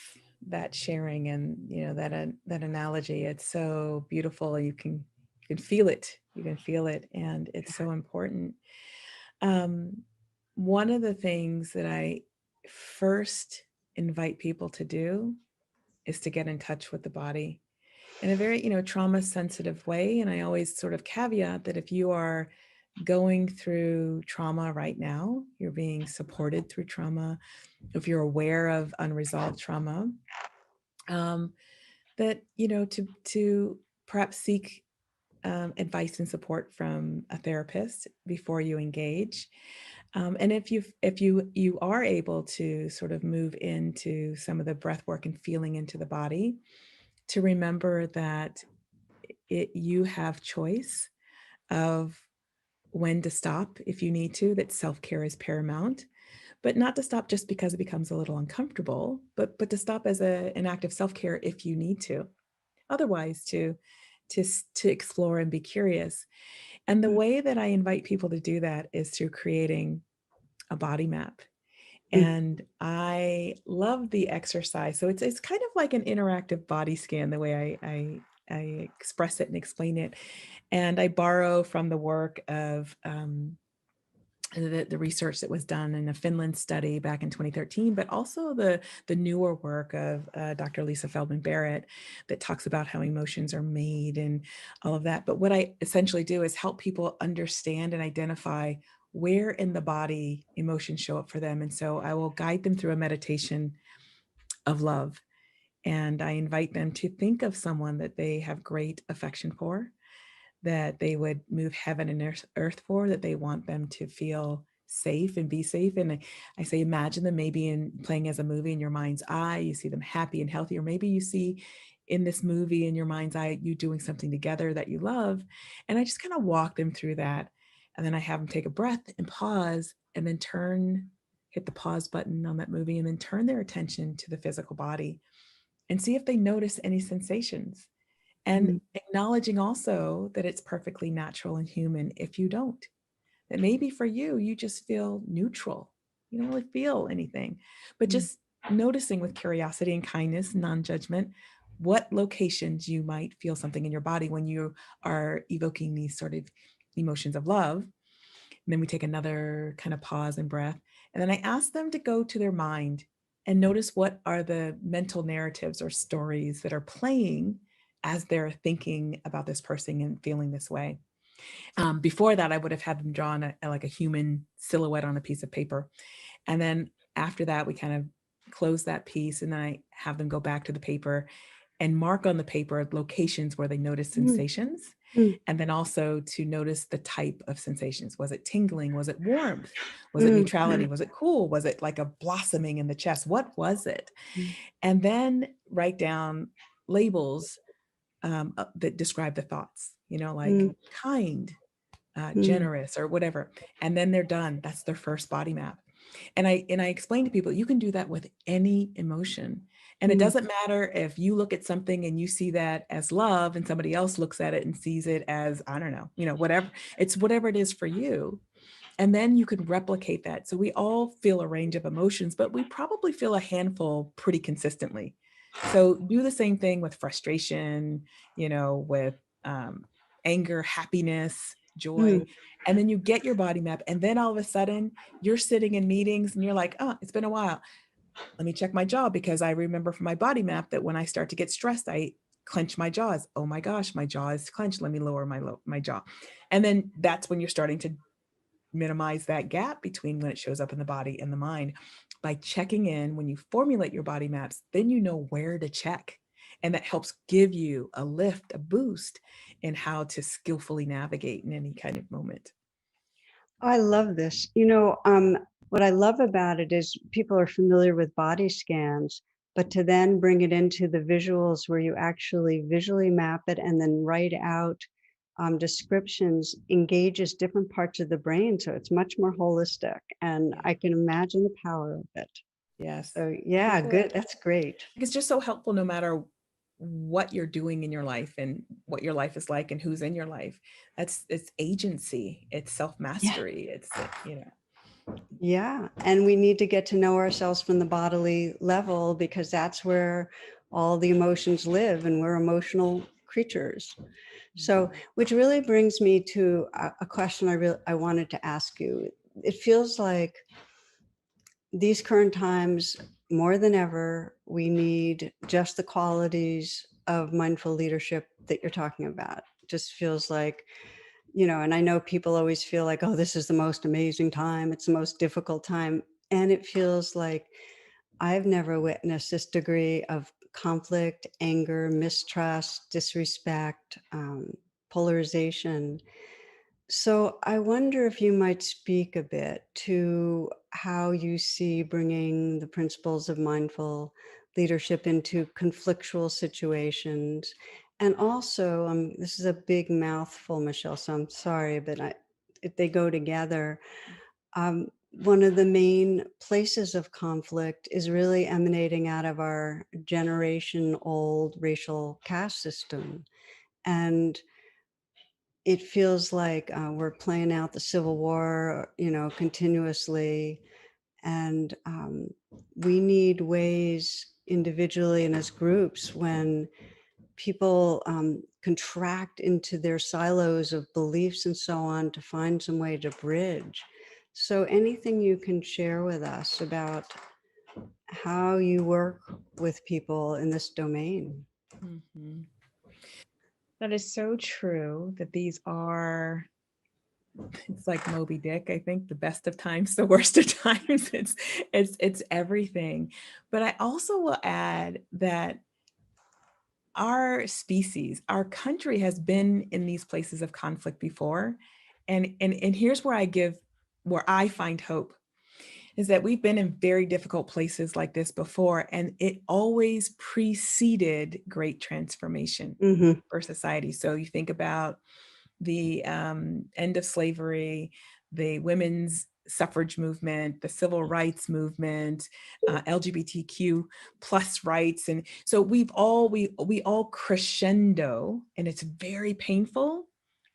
that sharing and that analogy. It's so beautiful. You can feel it. You can feel it, and it's so important. Um, One of the things that I first invite people to do is to get in touch with the body in a very, trauma sensitive way. And I always sort of caveat that if you are going through trauma right now, you're being supported through trauma, if you're aware of unresolved trauma, um, that to perhaps seek advice and support from a therapist before you engage. And if you are able to sort of move into some of the breath work and feeling into the body, to remember that you have choice of when to stop if you need to, that self-care is paramount, but not to stop just because it becomes a little uncomfortable, but to stop as an act of self-care if you need to. Otherwise, to explore and be curious. And the Mm, way that I invite people to do that is through creating a body map. mm, And I love the exercise. So it's kind of like an interactive body scan, the way I express it and explain it. And I borrow from the work of the research that was done in a Finland study back in 2013, but also the newer work of Dr. Lisa Feldman Barrett that talks about how emotions are made and all of that. But what I essentially do is help people understand and identify where in the body emotions show up for them. And so I will guide them through a meditation of love. And I invite them to think of someone that they have great affection for, that they would move heaven and earth for, that they want them to feel safe and be safe. And I say, imagine them maybe in playing as a movie in your mind's eye. You see them happy and healthy, or maybe you see in this movie in your mind's eye, you doing something together that you love. And I just kind of walk them through that. And then I have them take a breath and pause, and then hit the pause button on that movie, and then turn their attention to the physical body and see if they notice any sensations. And Mm, acknowledging also that it's perfectly natural and human if you don't. That maybe for you, you just feel neutral. You don't really feel anything, but mm, just noticing with curiosity and kindness, non-judgment, what locations you might feel something in your body when you are evoking these sort of emotions of love. And then we take another kind of pause and breath. And then I ask them to go to their mind and notice what are the mental narratives or stories that are playing as they're thinking about this person and feeling this way. Before that, I would have had them draw on like a human silhouette on a piece of paper. And then after that, we kind of close that piece, and then I have them go back to the paper and mark on the paper locations where they notice mm, sensations. mm, And then also to notice the type of sensations. Was it tingling? Was it warmth? Was it mm, neutrality? Was it cool? Was it like a blossoming in the chest? What was it? mm, And then write down labels that describe the thoughts, like mm, kind, mm, generous, or whatever. And then they're done. That's their first body map. And I explain to people, you can do that with any emotion. And it mm. doesn't matter if you look at something and you see that as love and somebody else looks at it and sees it as, I don't know, whatever. It's whatever it is for you. And then you can replicate that. So we all feel a range of emotions, but we probably feel a handful pretty consistently. So do the same thing with frustration, with anger, happiness, joy. Mm. And then you get your body map. And then all of a sudden you're sitting in meetings and you're like, oh, it's been a while. Let me check my jaw, because I remember from my body map that when I start to get stressed, I clench my jaws. Oh my gosh, my jaw is clenched. Let me lower my jaw. And then that's when you're starting to minimize that gap between when it shows up in the body and the mind. By checking in, when you formulate your body maps, then you know where to check. And that helps give you a lift, a boost in how to skillfully navigate in any kind of moment. I love this. What I love about it is people are familiar with body scans, but to then bring it into the visuals where you actually visually map it and then write out descriptions engages different parts of the brain. So it's much more holistic. And Yeah. I can imagine the power of it. Yes. So, yeah, good. That's great. It's just so helpful no matter what you're doing in your life and what your life is like and who's in your life. It's agency, it's Yeah. self-mastery, it's. Yeah. And we need to get to know ourselves from the bodily level because that's where all the emotions live and we're emotional creatures. So, Mhm. which really brings me to a question I wanted to ask you. It feels like these current times, more than ever, we need just the qualities of mindful leadership that you're talking about. Just feels like, and I know people always feel like, oh, this is the most amazing time. It's the most difficult time. And it feels like I've never witnessed this degree of conflict, anger, mistrust, disrespect, polarization. So I wonder if you might speak a bit to how you see bringing the principles of mindful leadership into conflictual situations. And also, this is a big mouthful, Michelle, so I'm sorry, but if they go together, one of the main places of conflict is really emanating out of our generation old racial caste system. And it feels like we're playing out the Civil War, continuously. And we need ways individually and as groups when people contract into their silos of beliefs and so on to find some way to bridge. So, anything you can share with us about how you work with people in this domain? Mhm. That is so true that these are, it's like Moby Dick, I think, the best of times, the worst of times. It's everything. But I also will add that our species, our country has been in these places of conflict before. And here's where I find hope is that we've been in very difficult places like this before, and it always preceded great transformation Hmm. for society. So you think about the end of slavery, the women's suffrage movement, the civil rights movement, LGBTQ plus rights. And so we all crescendo, and it's very painful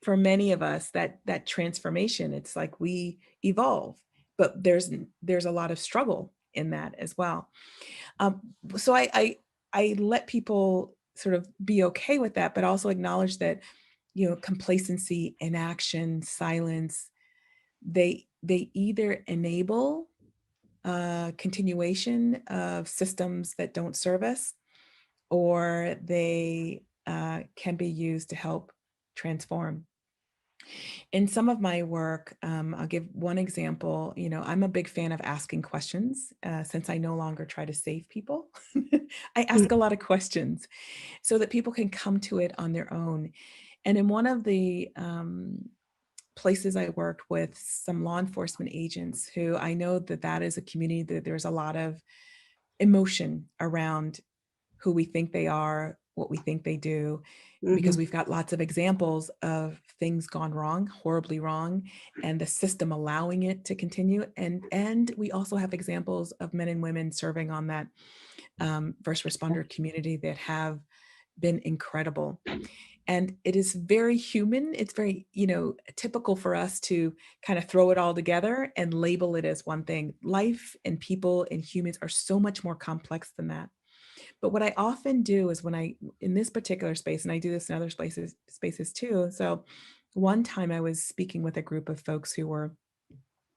for many of us, that transformation. It's like we evolve, but there's a lot of struggle in that as well. So I let people sort of be okay with that, but also acknowledge that, complacency, inaction, silence, they either enable continuation of systems that don't serve us, or they can be used to help transform. In some of my work, I'll give one example. I'm a big fan of asking questions. Since I no longer try to save people, I ask a lot of questions so that people can come to it on their own. And in one of the places I worked with some law enforcement agents, who I know that is a community that there's a lot of emotion around who we think they are, what we think they do, because Mm-hmm. we've got lots of examples of things gone wrong, horribly wrong, and the system allowing it to continue. And we also have examples of men and women serving on that first responder community that have been incredible. And it is very human. It's very, typical for us to kind of throw it all together and label it as one thing. Life and people and humans are so much more complex than that. But what I often do is, in this particular space, and I do this in other spaces too. So one time I was speaking with a group of folks who were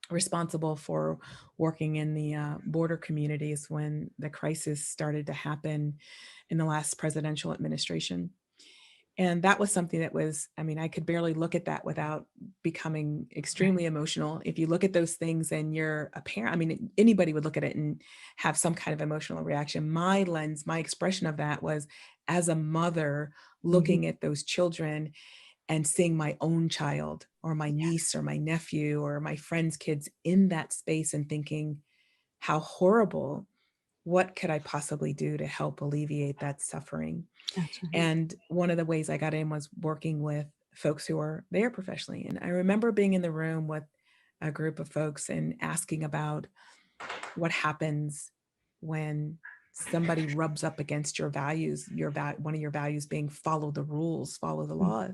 responsible for working in the border communities when the crisis started to happen in the last presidential administration. And that was something that was, I could barely look at that without becoming extremely emotional. If you look at those things and you're a parent, anybody would look at it and have some kind of emotional reaction. My lens, my expression of that was as a mother Mm-hmm. looking at those children and seeing my own child or my niece or my nephew or my friend's kids in that space and thinking, how horrible. What could I possibly do to help alleviate that suffering? That's right. And one of the ways I got in was working with folks who are there professionally. And I remember being in the room with a group of folks and asking about what happens when somebody rubs up against your values, one of your values being follow the rules, follow the law.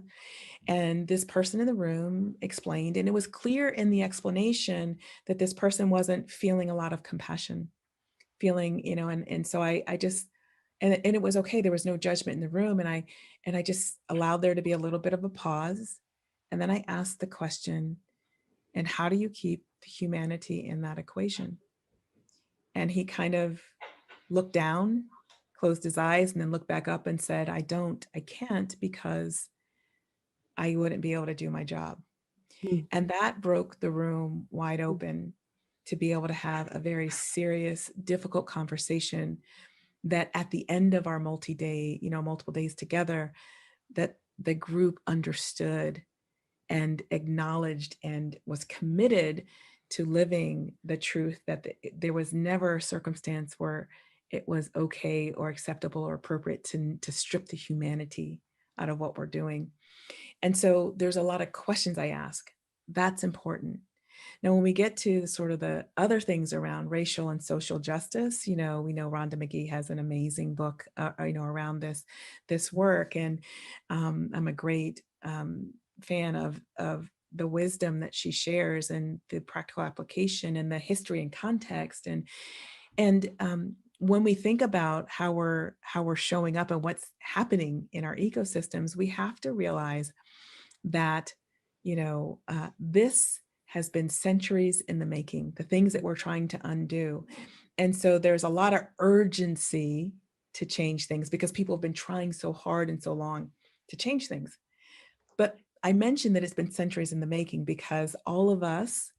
And this person in the room explained, and it was clear in the explanation that this person wasn't feeling a lot of compassion, and so I just, and it was okay. There was no judgment in the room. And I just allowed there to be a little bit of a pause. And then I asked the question, and how do you keep the humanity in that equation? And he kind of looked down, closed his eyes, and then looked back up and said, I can't, because I wouldn't be able to do my job. Mm-hmm. And that broke the room wide open to be able to have a very serious, difficult conversation that at the end of our multiple days together, that the group understood and acknowledged and was committed to living the truth that there was never a circumstance where it was okay or acceptable or appropriate to strip the humanity out of what we're doing. And so there's a lot of questions I ask. That's important. Now, when we get to sort of the other things around racial and social justice, we know Rhonda McGee has an amazing book, around this work, and I'm a great fan of the wisdom that she shares and the practical application and the history and context, and when we think about how we're showing up and what's happening in our ecosystems, we have to realize that this has been centuries in the making, the things that we're trying to undo. And so there's a lot of urgency to change things because people have been trying so hard and so long to change things. But I mentioned that it's been centuries in the making because all of us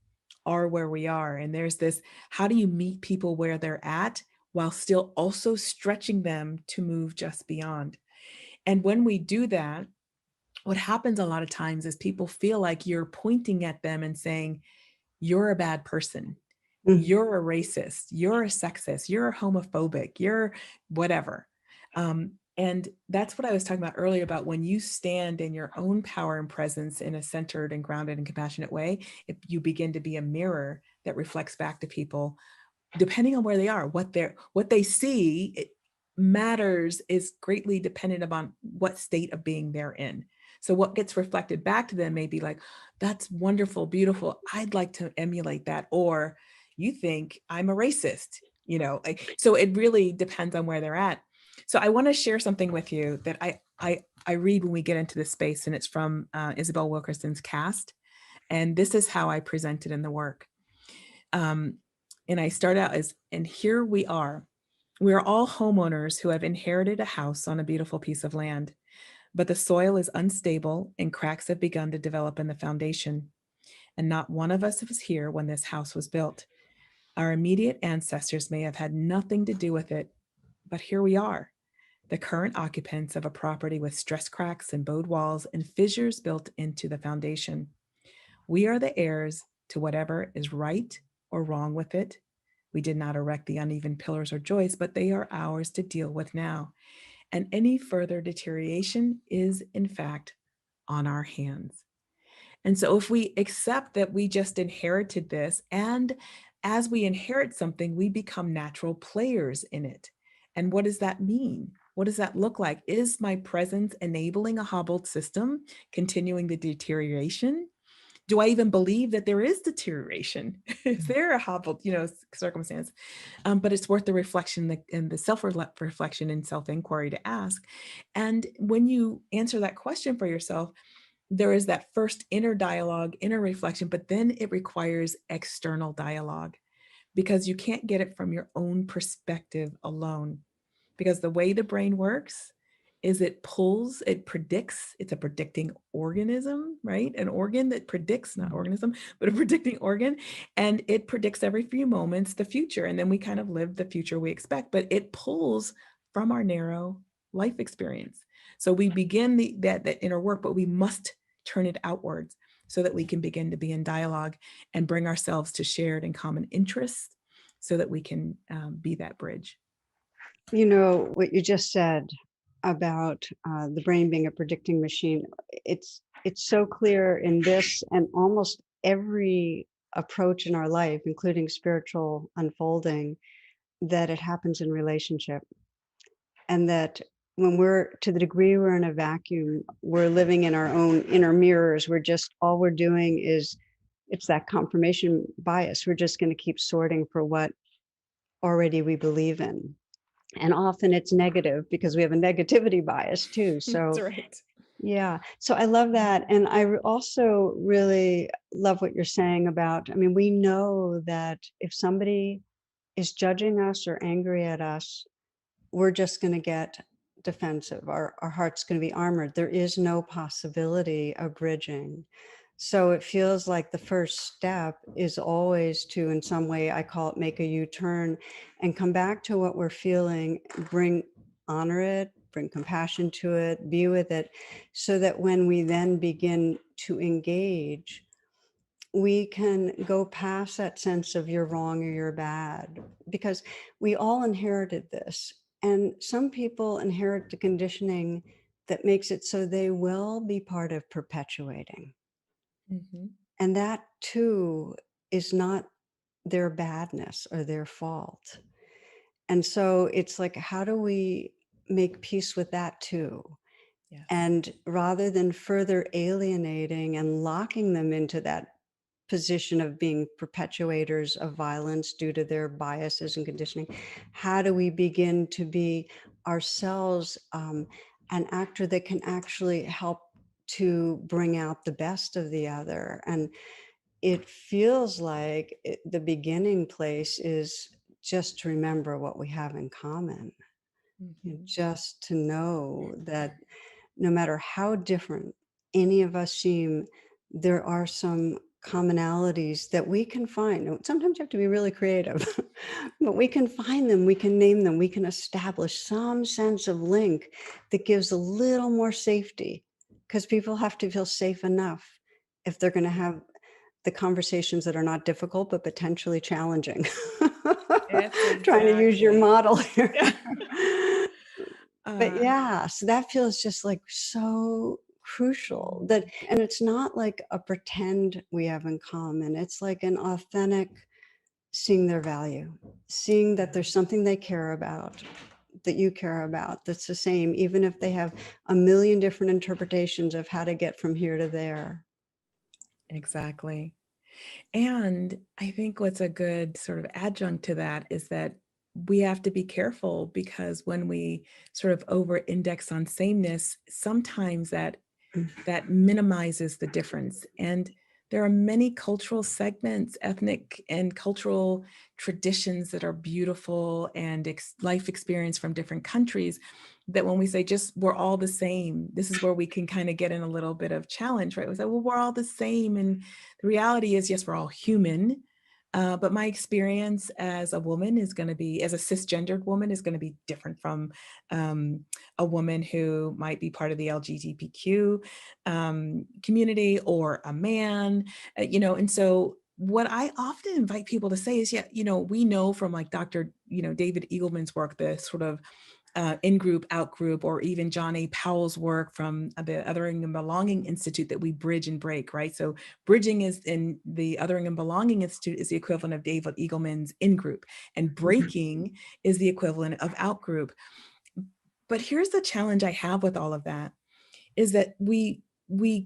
are where we are. And there's this, how do you meet people where they're at while still also stretching them to move just beyond? And when we do that, what happens a lot of times is people feel like you're pointing at them and saying, you're a bad person, you're a racist, you're a sexist, you're a homophobic, you're whatever. And that's what I was talking about earlier about when you stand in your own power and presence in a centered and grounded and compassionate way, if you begin to be a mirror that reflects back to people, depending on where they are, what they see, it matters, is greatly dependent upon what state of being they're in. So what gets reflected back to them may be like, that's wonderful, beautiful. I'd like to emulate that. Or you think I'm a racist, so it really depends on where they're at. So I want to share something with you that I read when we get into this space, and it's from Isabel Wilkerson's Cast. And this is how I present it in the work. Um, and I start out as, and here we are. We are all homeowners who have inherited a house on a beautiful piece of land, but the soil is unstable and cracks have begun to develop in the foundation. And not one of us was here when this house was built. Our immediate ancestors may have had nothing to do with it, but here we are, the current occupants of a property with stress cracks and bowed walls and fissures built into the foundation. We are the heirs to whatever is right or wrong with it. We did not erect the uneven pillars or joists, but they are ours to deal with now. And any further deterioration is, in fact, on our hands. And so if we accept that we just inherited this, and as we inherit something, we become natural players in it. And what does that mean? What does that look like? Is my presence enabling a hobbled system, continuing the deterioration? Do I even believe that there is deterioration? Is there a hobbled, circumstance? But it's worth the reflection and the self-reflection and self-inquiry to ask. And when you answer that question for yourself, there is that first inner dialogue, inner reflection, but then it requires external dialogue, because you can't get it from your own perspective alone. Because the way the brain works is it predicts, it's a predicting organism, right? An organ that predicts, not organism, but a predicting organ. And it predicts every few moments the future. And then we kind of live the future we expect, but it pulls from our narrow life experience. So we begin that inner work, but we must turn it outwards so that we can begin to be in dialogue and bring ourselves to shared and common interests so that we can be that bridge. What you just said about the brain being a predicting machine, it's so clear in this and almost every approach in our life, including spiritual unfolding, that it happens in relationship. And that when we're, to the degree we're in a vacuum, we're living in our own inner mirrors. All we're doing is, it's that confirmation bias. We're just going to keep sorting for what already we believe in. And often it's negative because we have a negativity bias too. That's So right. yeah, so I love that. And also really love what you're saying about, we know that if somebody is judging us or angry at us, we're just going to get defensive. Our heart's going to be armored. There is no possibility of bridging. So it feels like the first step is always to, in some way, I call it make a U-turn and come back to what we're feeling, honor it, bring compassion to it, be with it, so that when we then begin to engage, we can go past that sense of you're wrong or you're bad, because we all inherited this. And some people inherit the conditioning that makes it so they will be part of perpetuating. Mm-hmm. And that too is not their badness or their fault. And so it's like, how do we make peace with that too? Yes. And rather than further alienating and locking them into that position of being perpetuators of violence due to their biases and conditioning, how do we begin to be ourselves an actor that can actually help to bring out the best of the other? And it feels like the beginning place is just to remember what we have in common, Mm-hmm. just to know that no matter how different any of us seem, there are some commonalities that we can find. Sometimes you have to be really creative, but we can find them, we can name them, we can establish some sense of link that gives a little more safety, because people have to feel safe enough if they're going to have the conversations that are not difficult, but potentially challenging. That's Trying to use your exactly. model here. Yeah. But Uh, yeah, so that feels just like so crucial that, and it's not like a pretend we have in common. It's like an authentic seeing their value, seeing that there's something they care about, that you care about, that's the same, even if they have a million different interpretations of how to get from here to there. exactly. And I think what's a good sort of adjunct to that is that we have to be careful because when we sort of over index on sameness, sometimes that minimizes the difference. And there are many cultural segments, ethnic and cultural traditions that are beautiful and life experience from different countries that when we say just we're all the same, this is where we can kind of get in a little bit of challenge, right? We say, well, we're all the same. And the reality is, yes, we're all human. But my experience as a woman is going to be, as a cisgendered woman, is going to be different from um, a woman who might be part of the LGBTQ community or a man, and so what I often invite people to say is, yeah, we know from like Dr. David Eagleman's work, the sort of in-group, out-group, or even John A. Powell's work from the Othering and Belonging Institute that we bridge and break, right? So bridging is in the Othering and Belonging Institute is the equivalent of David Eagleman's in-group, and Mhm. breaking is the equivalent of out-group. But here's the challenge I have with all of that is that we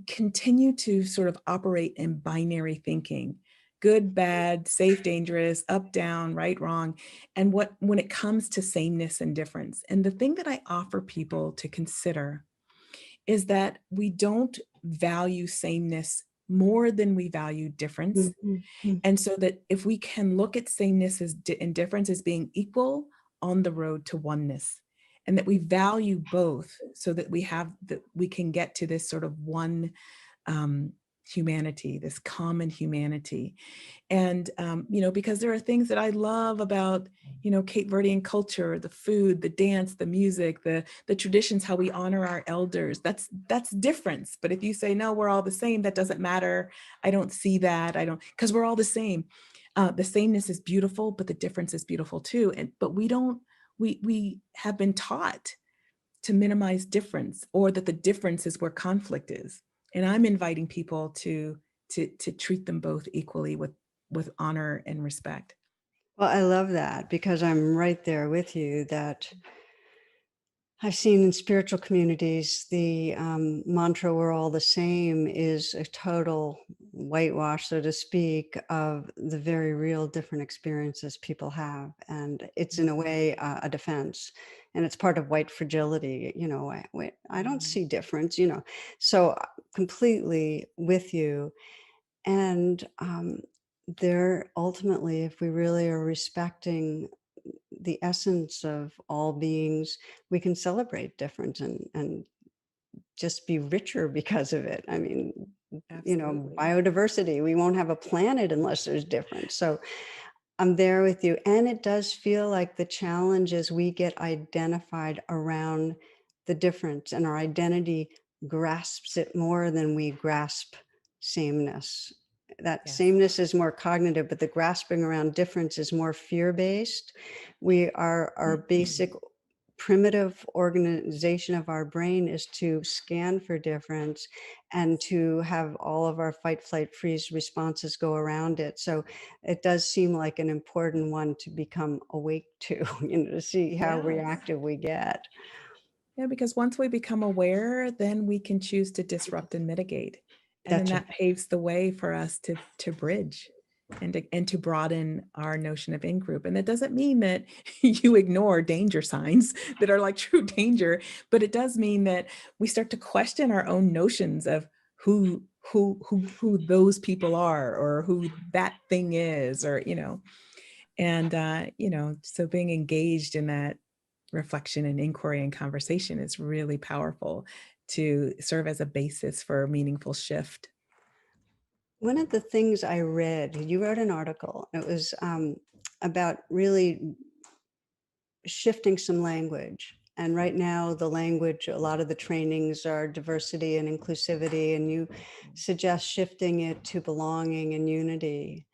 continue to sort of operate in binary thinking, good, bad, safe, dangerous, up, down, right, wrong. And when it comes to sameness and difference, and the thing that I offer people to consider is that we don't value sameness more than we value difference. Mhm. Mhm. And so that if we can look at sameness and difference as being equal on the road to oneness, and that we value both so that we can get to this sort of one um, humanity, this common humanity. And because there are things that I love about Cape Verdean culture, the food, the dance, the music, the traditions, how we honor our elders. That's difference. But if you say no, we're all the same, that doesn't matter. I don't see that. I don't, because we're all the same. The sameness is beautiful, but the difference is beautiful too. But we don't. We have been taught to minimize difference, or that the difference is where conflict is. And I'm inviting people to treat them both equally with honor and respect. Well, I love that because I'm right there with you that I've seen in spiritual communities, the mantra "we're all the same" is a total whitewash, so to speak, of the very real different experiences people have. And it's in a way a defense. And it's part of white fragility. I don't Mm. see difference. So completely with you. And there ultimately, if we really are respecting the essence of all beings, we can celebrate difference and just be richer because of it. I mean, Absolutely. biodiversity, we won't have a planet unless there's difference. So I'm there with you. And it does feel like the challenge is we get identified around the difference, and our identity grasps it more than we grasp sameness. That Yes. sameness is more cognitive, but the grasping around difference is more fear based. Our basic primitive organization of our brain is to scan for difference and to have all of our fight, flight, freeze responses go around it. So it does seem like an important one to become awake to, to see how Yes. reactive we get. Yeah, because once we become aware, then we can choose to disrupt and mitigate. And then That's that paves the way for us to bridge and to broaden our notion of in-group. And that doesn't mean that you ignore danger signs that are like true danger, but it does mean that we start to question our own notions of who those people are, or who that thing is, or and so being engaged in that reflection and inquiry and conversation is really powerful to serve as a basis for a meaningful shift. one of the things I read. You wrote an article. It was about really shifting some language. And right now, the language, a lot of the trainings are diversity and inclusivity, and you suggest shifting it to belonging and unity.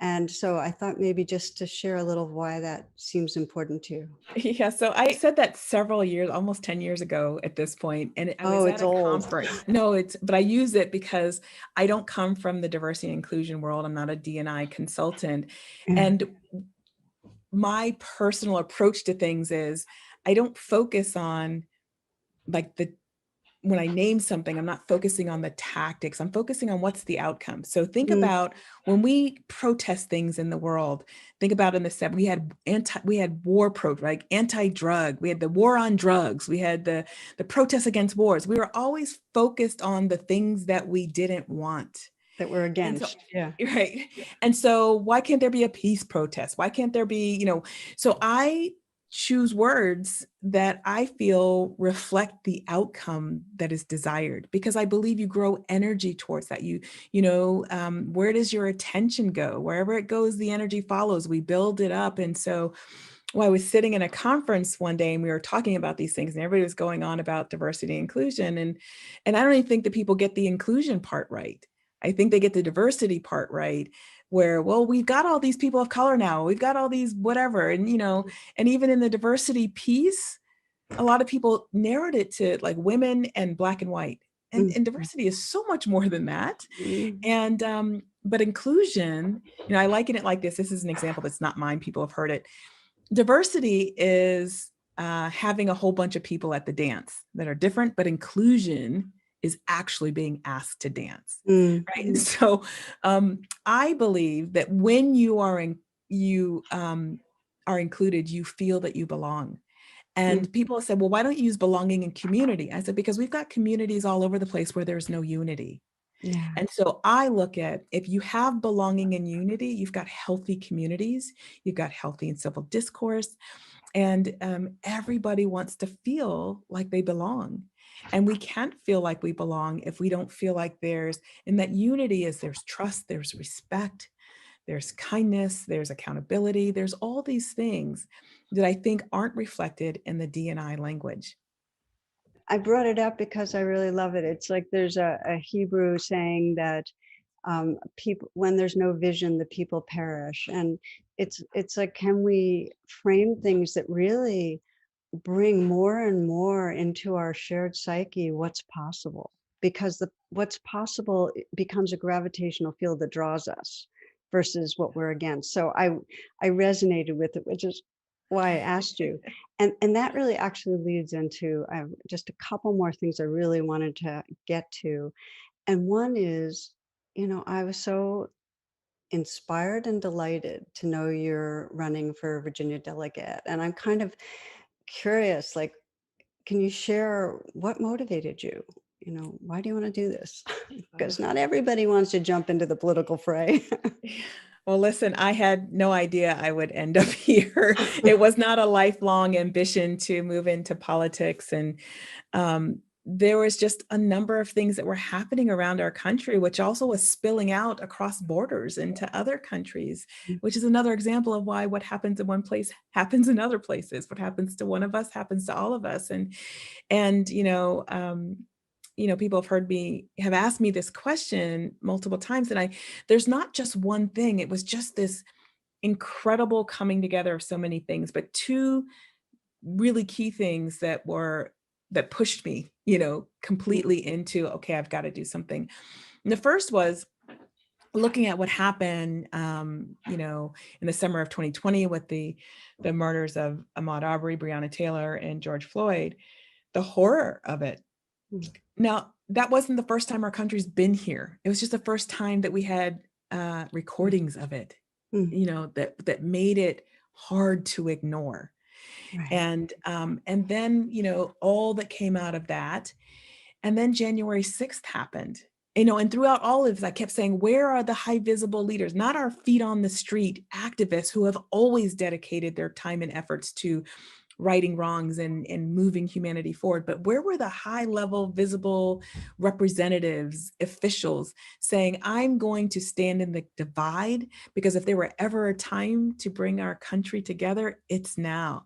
And so I thought maybe just to share a little why that seems important to you. Yeah, so I said that several years, almost 10 years ago at this point, and I Oh, was at it's a old. conference. No, but I use it because I don't come from the diversity and inclusion world. I'm not a D&I consultant. Yeah. And my personal approach to things is I don't focus on like when I name something, I'm not focusing on the tactics. I'm focusing on what's the outcome. So think Mm, about when we protest things in the world. Think about in the '70s, we had war like anti-drug. We had the war on drugs. We had the protests against wars. We were always focused on the things that we didn't want. that we're And so, against. Yeah. right. And so why can't there be a peace protest? Why can't there be, so I choose words that I feel reflect the outcome that is desired, because I believe you grow energy towards that. Where does your attention go? Wherever it goes, the energy follows. We build it up. And so I was sitting in a conference one day and we were talking about these things and everybody was going on about diversity and inclusion. And I don't even think that people get the inclusion part right. I think they get the diversity part right, where, well, we've got all these people of color now, we've got all these whatever. And, and even in the diversity piece, a lot of people narrowed it to like women and black and white. And, Mm, and diversity is so much more than that. mm, And, but inclusion, I liken it like this. This is an example that's not mine. People have heard it. Diversity is having a whole bunch of people at the dance that are different, but inclusion is actually being asked to dance, mm, right? And so I believe that when you are included, you feel that you belong. mm. And people have said, well, why don't you use belonging and community? I said, because we've got communities all over the place where there's no unity. Yeah. And so I look at, if you have belonging and unity, you've got healthy communities, you've got healthy and civil discourse, and everybody wants to feel like they belong. And we can't feel like we belong if we don't feel like and that unity is there's trust, there's respect, there's kindness, there's accountability, there's all these things that I think aren't reflected in the D&I language. I brought it up because I really love it. It's like there's a Hebrew saying that people, when there's no vision, the people perish. And it's like, can we frame things that really bring more and more into our shared psyche what's possible? Because what's possible becomes a gravitational field that draws us versus what we're against. So I resonated with it, which is why I asked you. And that really actually leads into just a couple more things I really wanted to get to. And one is, I was so inspired and delighted to know you're running for Virginia delegate. And I'm kind of curious, like, can you share what motivated you? Why do you want to do this? Uh, Because not everybody wants to jump into the political fray. Well, listen, I had no idea I would end up here. It was not a lifelong ambition to move into politics. And there was just a number of things that were happening around our country, which also was spilling out across borders into other countries, which is another example of why what happens in one place happens in other places. What happens to one of us happens to all of us. And people have asked me this question multiple times, and there's not just one thing. It was just this incredible coming together of so many things, but two really key things that pushed me, completely into, okay, I've got to do something. And the first was looking at what happened, in the summer of 2020 with the murders of Ahmaud Arbery, Breonna Taylor, and George Floyd, the horror of it. Now, that wasn't the first time our country's been here. It was just the first time that we had recordings of it, that made it hard to ignore. Right. And then, all that came out of that. And then January 6th happened. And throughout all of this, I kept saying, where are the high visible leaders, not our feet on the street activists who have always dedicated their time and efforts to righting wrongs and moving humanity forward, but where were the high level visible representatives, officials saying, I'm going to stand in the divide, because if there were ever a time to bring our country together, it's now.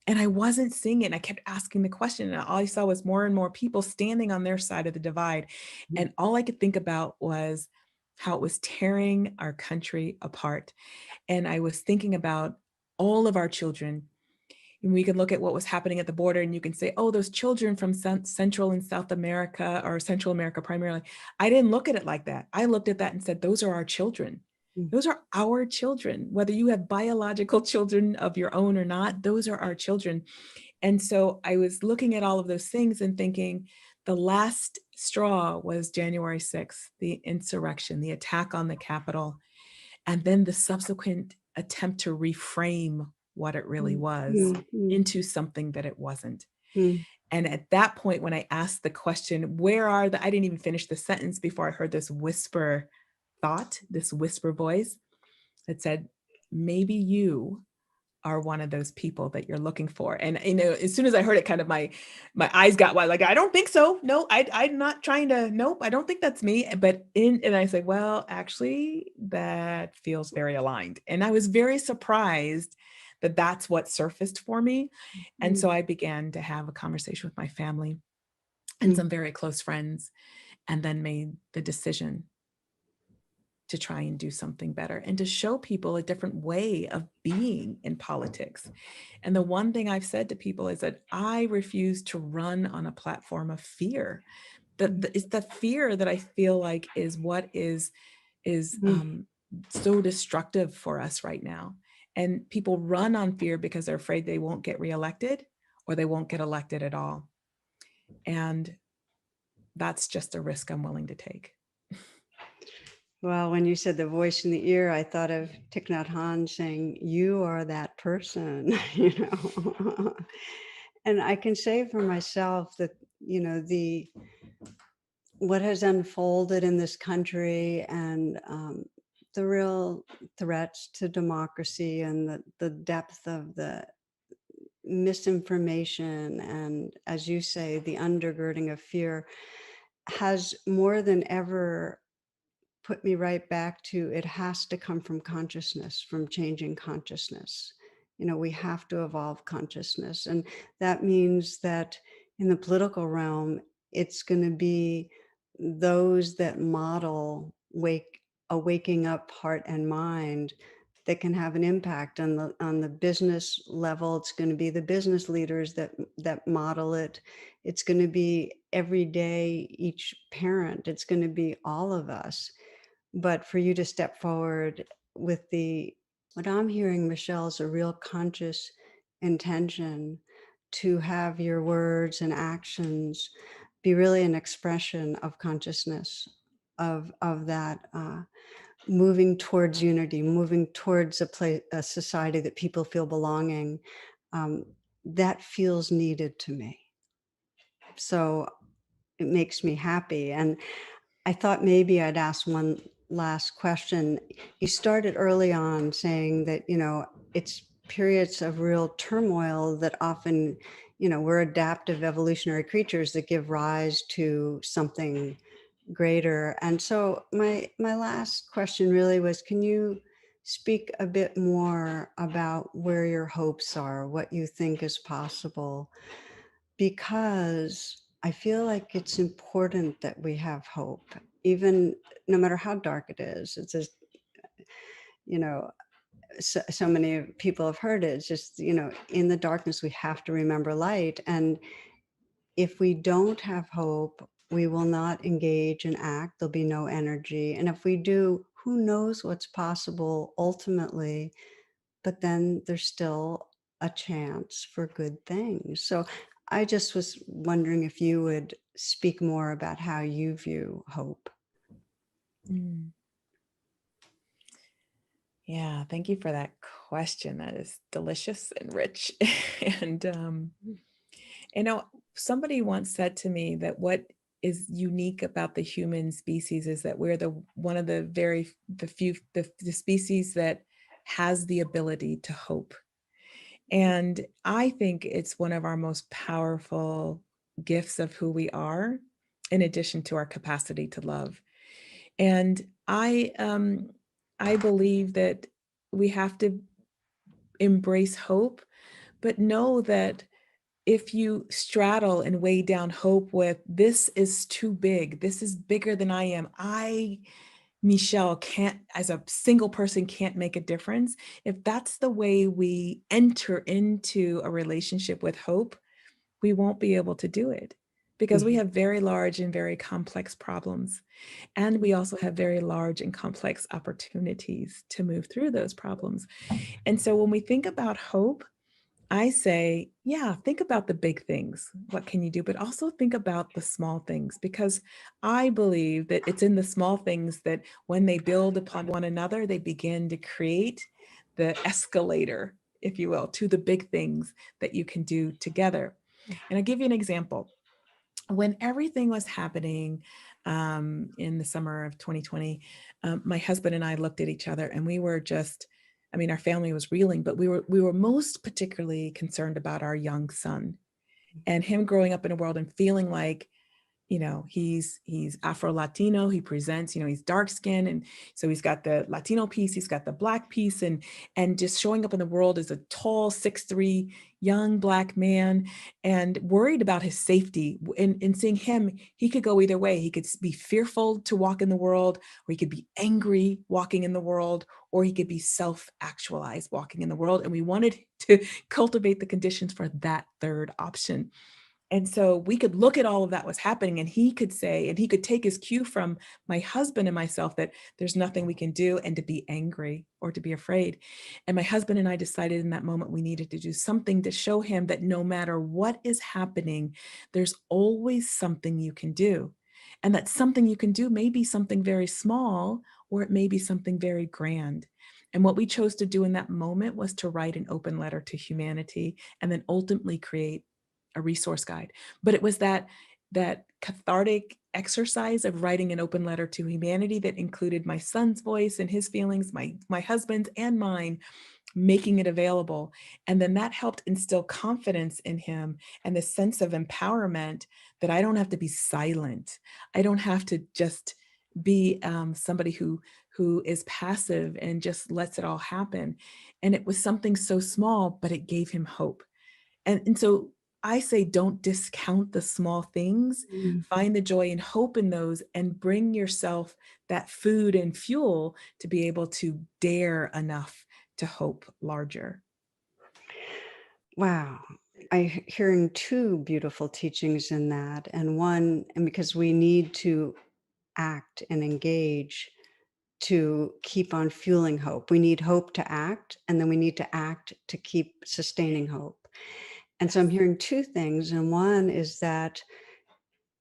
And I wasn't seeing it. And I kept asking the question, and all I saw was more and more people standing on their side of the divide. And all I could think about was, how it was tearing our country apart. And I was thinking about all of our children. And we can look at what was happening at the border and you can say, oh, those children from Central and South America, or Central America primarily. I didn't look at it like that. I looked at that and said, those are our children. Those are our children. Whether you have biological children of your own or not, those are our children. And so I was looking at all of those things and thinking the last straw was January 6th, the insurrection, the attack on the Capitol, and then the subsequent attempt to reframe what it really was into something that it wasn't. And at that point, when I asked the question, I didn't even finish the sentence before I heard this whisper thought, this whisper voice that said, maybe you are one of those people that you're looking for. And as soon as I heard it, kind of my eyes got wide, like, I don't think so. No, I'm not trying to, nope, I don't think that's me. And I said, well, actually, that feels very aligned. And I was very surprised that that's what surfaced for me. And so I began to have a conversation with my family and some very close friends, and then made the decision to try and do something better and to show people a different way of being in politics. And the one thing I've said to people is that I refuse to run on a platform of fear. It's the fear that I feel like is what is so destructive for us right now. And people run on fear because they're afraid they won't get reelected or they won't get elected at all. And that's just a risk I'm willing to take. Well, when you said the voice in the ear, I thought of Thich Nhat Hanh saying, you are that person, And I can say for myself that, what has unfolded in this country and the real threats to democracy and the depth of the misinformation and, as you say, the undergirding of fear has more than ever put me right back to it has to come from consciousness, from changing consciousness. We have to evolve consciousness. And that means that in the political realm, it's going to be those that model a waking up heart and mind that can have an impact on the business level. It's going to be the business leaders that model it. It's going to be every day, each parent. It's going to be all of us. But for you to step forward with what I'm hearing, Michelle, is a real conscious intention to have your words and actions be really an expression of consciousness, of that moving towards unity, moving towards a society that people feel belonging. That feels needed to me. So it makes me happy. And I thought maybe I'd ask one last question. You started early on saying that, it's periods of real turmoil that often, we're adaptive evolutionary creatures that give rise to something greater. And so my last question really was, can you speak a bit more about where your hopes are, what you think is possible? Because I feel like it's important that we have hope, even no matter how dark it is. It's just, you know, so many people have heard it. It's just, in the darkness, we have to remember light. And if we don't have hope, we will not engage and act. There'll be no energy. And if we do, who knows what's possible ultimately? But then there's still a chance for good things. So I just was wondering if you would speak more about how you view hope. Yeah, thank you for that question. That is delicious and rich. And somebody once said to me that what is unique about the human species is that we're one of the few species that has the ability to hope. And I think it's one of our most powerful gifts of who we are, in addition to our capacity to love. And I believe that we have to embrace hope, but know that if you straddle and weigh down hope with, this is too big, this is bigger than I am, I Michelle can't, as a single person, can't make a difference, if that's the way we enter into a relationship with hope, we won't be able to do it because we Mhm. have very large and very complex problems. And we also have very large and complex opportunities to move through those problems. And so when we think about hope, I say, yeah, think about the big things. What can you do? But also think about the small things, because I believe that it's in the small things that when they build upon one another, they begin to create the escalator, if you will, to the big things that you can do together. And I'll give you an example. When everything was happening in the summer of 2020, my husband and I looked at each other and we were just, I mean, our family was reeling, but we were most particularly concerned about our young son and him growing up in a world and feeling like, he's Afro Latino. He presents, he's dark skinned, and so he's got the Latino piece, he's got the Black piece, and just showing up in the world as a tall 6'3" young Black man, and worried about his safety. And seeing him, he could go either way. He could be fearful to walk in the world, or he could be angry walking in the world, or he could be self-actualized walking in the world. And we wanted to cultivate the conditions for that third option. And so we could look at all of that was happening, and he could say, and he could take his cue from my husband and myself, that there's nothing we can do, and to be angry or to be afraid. And my husband and I decided in that moment we needed to do something to show him that no matter what is happening, there's always something you can do. And that something you can do may be something very small, or it may be something very grand. And what we chose to do in that moment was to write an open letter to humanity, and then ultimately create a resource guide. But it was that cathartic exercise of writing an open letter to humanity that included my son's voice and his feelings, my husband's and mine, making it available. And then that helped instill confidence in him and the sense of empowerment that I don't have to be silent. I don't have to just be somebody who is passive and just lets it all happen. And it was something so small, but it gave him hope. And so I say, don't discount the small things. Mm. Find the joy and hope in those, and bring yourself that food and fuel to be able to dare enough to hope larger. Wow. Hearing two beautiful teachings in that. And one, and because we need to act and engage to keep on fueling hope. We need hope to act, and then we need to act to keep sustaining hope. And so I'm Yes. hearing two things. And one is that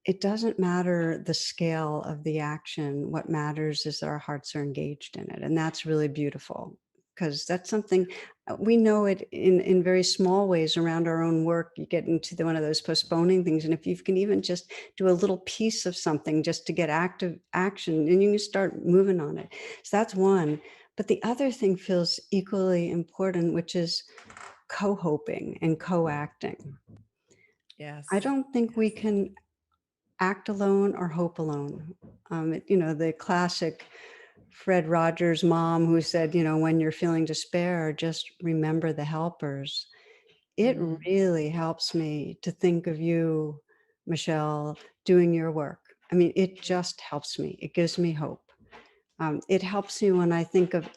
it doesn't matter the scale of the action. What matters is that our hearts are engaged in it. And that's really beautiful, because that's something we know it in very small ways around our own work. You get into one of those postponing things. And if you can even just do a little piece of something just to get active action, and you can start moving on it. So that's one. But the other thing feels equally important, which is co-hoping and co-acting. I Yes. don't think we Yes. can act alone or hope alone. The classic Fred Rogers mom who said, when you're feeling despair, just remember the helpers. It Mm, really helps me to think of you, Michelle, doing your work. I mean, it just helps me. It gives me hope. It helps me when I think of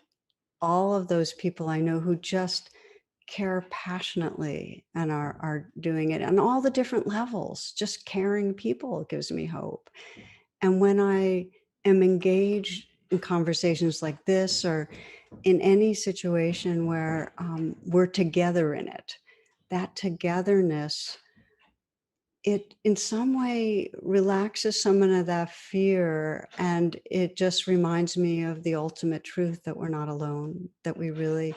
all of those people I know who just care passionately and are doing it on all the different levels. Just caring people gives me hope. And when I am engaged in conversations like this, or in any situation where we're together in it, that togetherness, it in some way relaxes some of that fear. And it just reminds me of the ultimate truth that we're not alone, that we really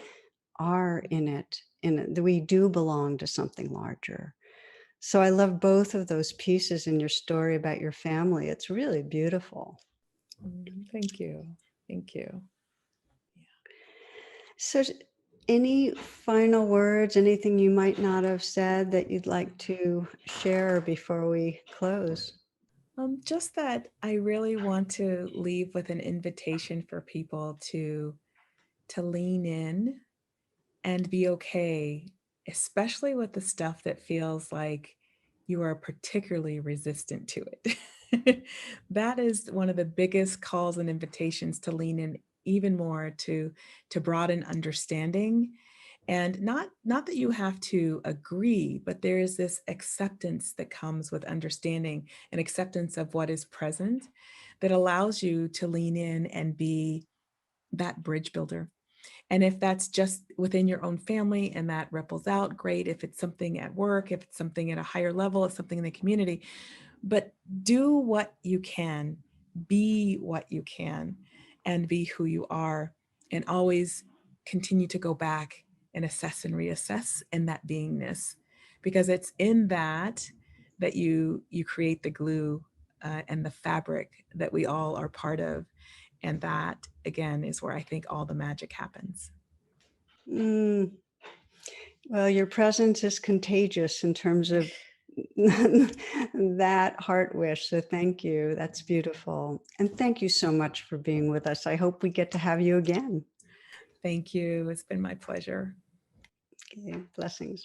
are in it, that we do belong to something larger. So I love both of those pieces in your story about your family. It's really beautiful. thank you. Thank you. So, any final words, anything you might not have said that you'd like to share before we close? Just that I really want to leave with an invitation for people to lean in and be okay, especially with the stuff that feels like you are particularly resistant to it. That is one of the biggest calls and invitations to lean in even more to broaden understanding. And not that you have to agree, but there is this acceptance that comes with understanding and acceptance of what is present that allows you to lean in and be that bridge builder. And if that's just within your own family and that ripples out, great. If it's something at work, if it's something at a higher level, if something in the community, but do what you can, be what you can, and be who you are, and always continue to go back and assess and reassess in that beingness, because it's in that that you create the glue and the fabric that we all are part of, and that again is where I think all the magic happens. Mm, well, your presence is contagious in terms of that heart wish. So thank you. That's beautiful. And thank you so much for being with us. I hope we get to have you again. Thank you. It's been my pleasure. Okay, blessings.